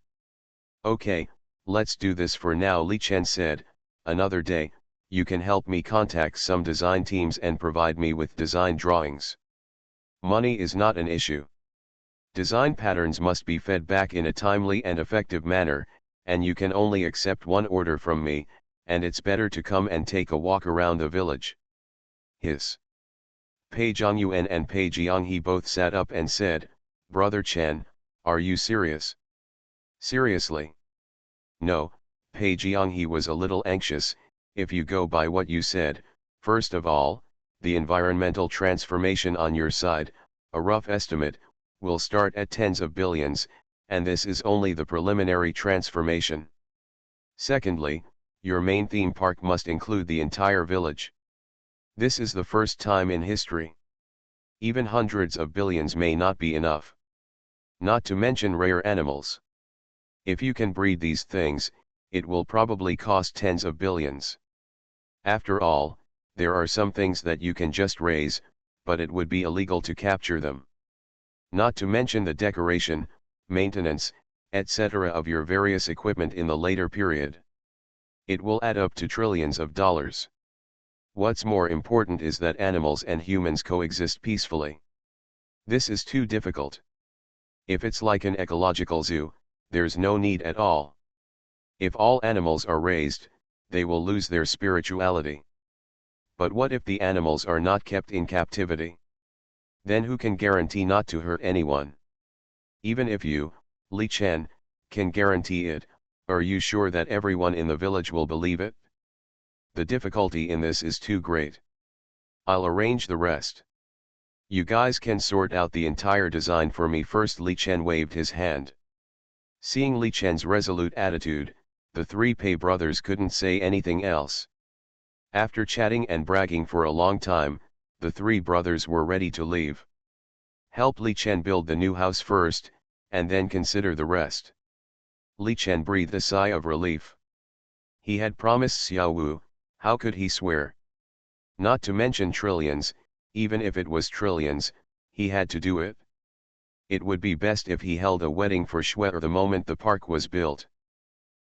Okay, let's do this for now, Li Chen said. Another day, you can help me contact some design teams and provide me with design drawings. Money is not an issue. Design patterns must be fed back in a timely and effective manner, and you can only accept one order from me, and it's better to come and take a walk around the village. His. Pei Zhongyuan and Pei Jianghe both sat up and said, Brother Chen, are you serious? Seriously? No, Pei Jianghe was a little anxious. If you go by what you said, first of all, the environmental transformation on your side, a rough estimate, will start at tens of billions, and this is only the preliminary transformation. Secondly, your main theme park must include the entire village. This is the first time in history. Even hundreds of billions may not be enough. Not to mention rare animals. If you can breed these things, it will probably cost tens of billions. After all, there are some things that you can just raise, but it would be illegal to capture them. Not to mention the decoration, maintenance, etc. of your various equipment in the later period. It will add up to trillions of dollars. What's more important is that animals and humans coexist peacefully. This is too difficult. If it's like an ecological zoo, there's no need at all. If all animals are raised, they will lose their spirituality. But what if the animals are not kept in captivity? Then who can guarantee not to hurt anyone? Even if you, Li Chen, can guarantee it, are you sure that everyone in the village will believe it? The difficulty in this is too great. I'll arrange the rest. You guys can sort out the entire design for me first. Li Chen waved his hand. Seeing Li Chen's resolute attitude, the three Pei brothers couldn't say anything else. After chatting and bragging for a long time, the three brothers were ready to leave. Help Li Chen build the new house first, and then consider the rest. Li Chen breathed a sigh of relief. He had promised Xiao Wu, how could he swear? Not to mention trillions, even if it was trillions, he had to do it. It would be best if he held a wedding for Xue the moment the park was built.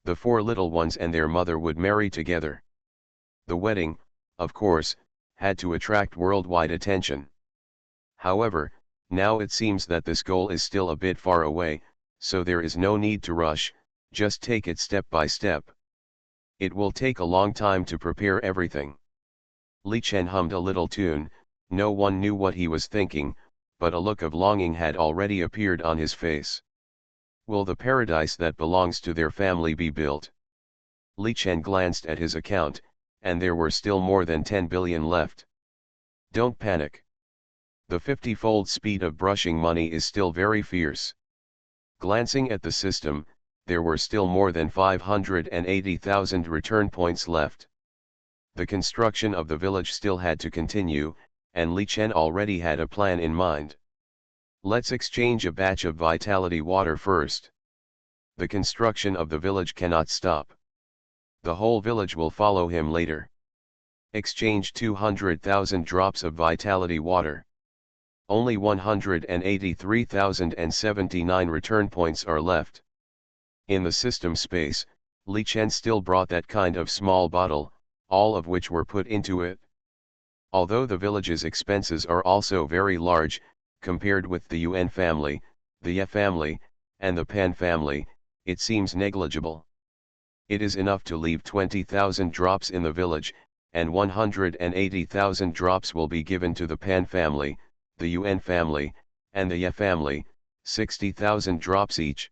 The four little ones and their mother would marry together. The wedding, of course, had to attract worldwide attention. However, now it seems that this goal is still a bit far away, so there is no need to rush, just take it step by step. It will take a long time to prepare everything. Li Chen hummed a little tune. No one knew what he was thinking, but a look of longing had already appeared on his face. Will the paradise that belongs to their family be built? Li Chen glanced at his account, and there were still more than 10 billion left. Don't panic. The 50-fold speed of brushing money is still very fierce. Glancing at the system, there were still more than 580,000 return points left. The construction of the village still had to continue, and Li Chen already had a plan in mind. Let's exchange a batch of vitality water first. The construction of the village cannot stop. The whole village will follow him later. Exchange 200,000 drops of vitality water. Only 183,079 return points are left. In the system space, Li Chen still brought that kind of small bottle, all of which were put into it. Although the village's expenses are also very large, compared with the Yuan family, the Ye family, and the Pan family, it seems negligible. It is enough to leave 20,000 drops in the village, and 180,000 drops will be given to the Pan family, the Yuan family, and the Ye family, 60,000 drops each.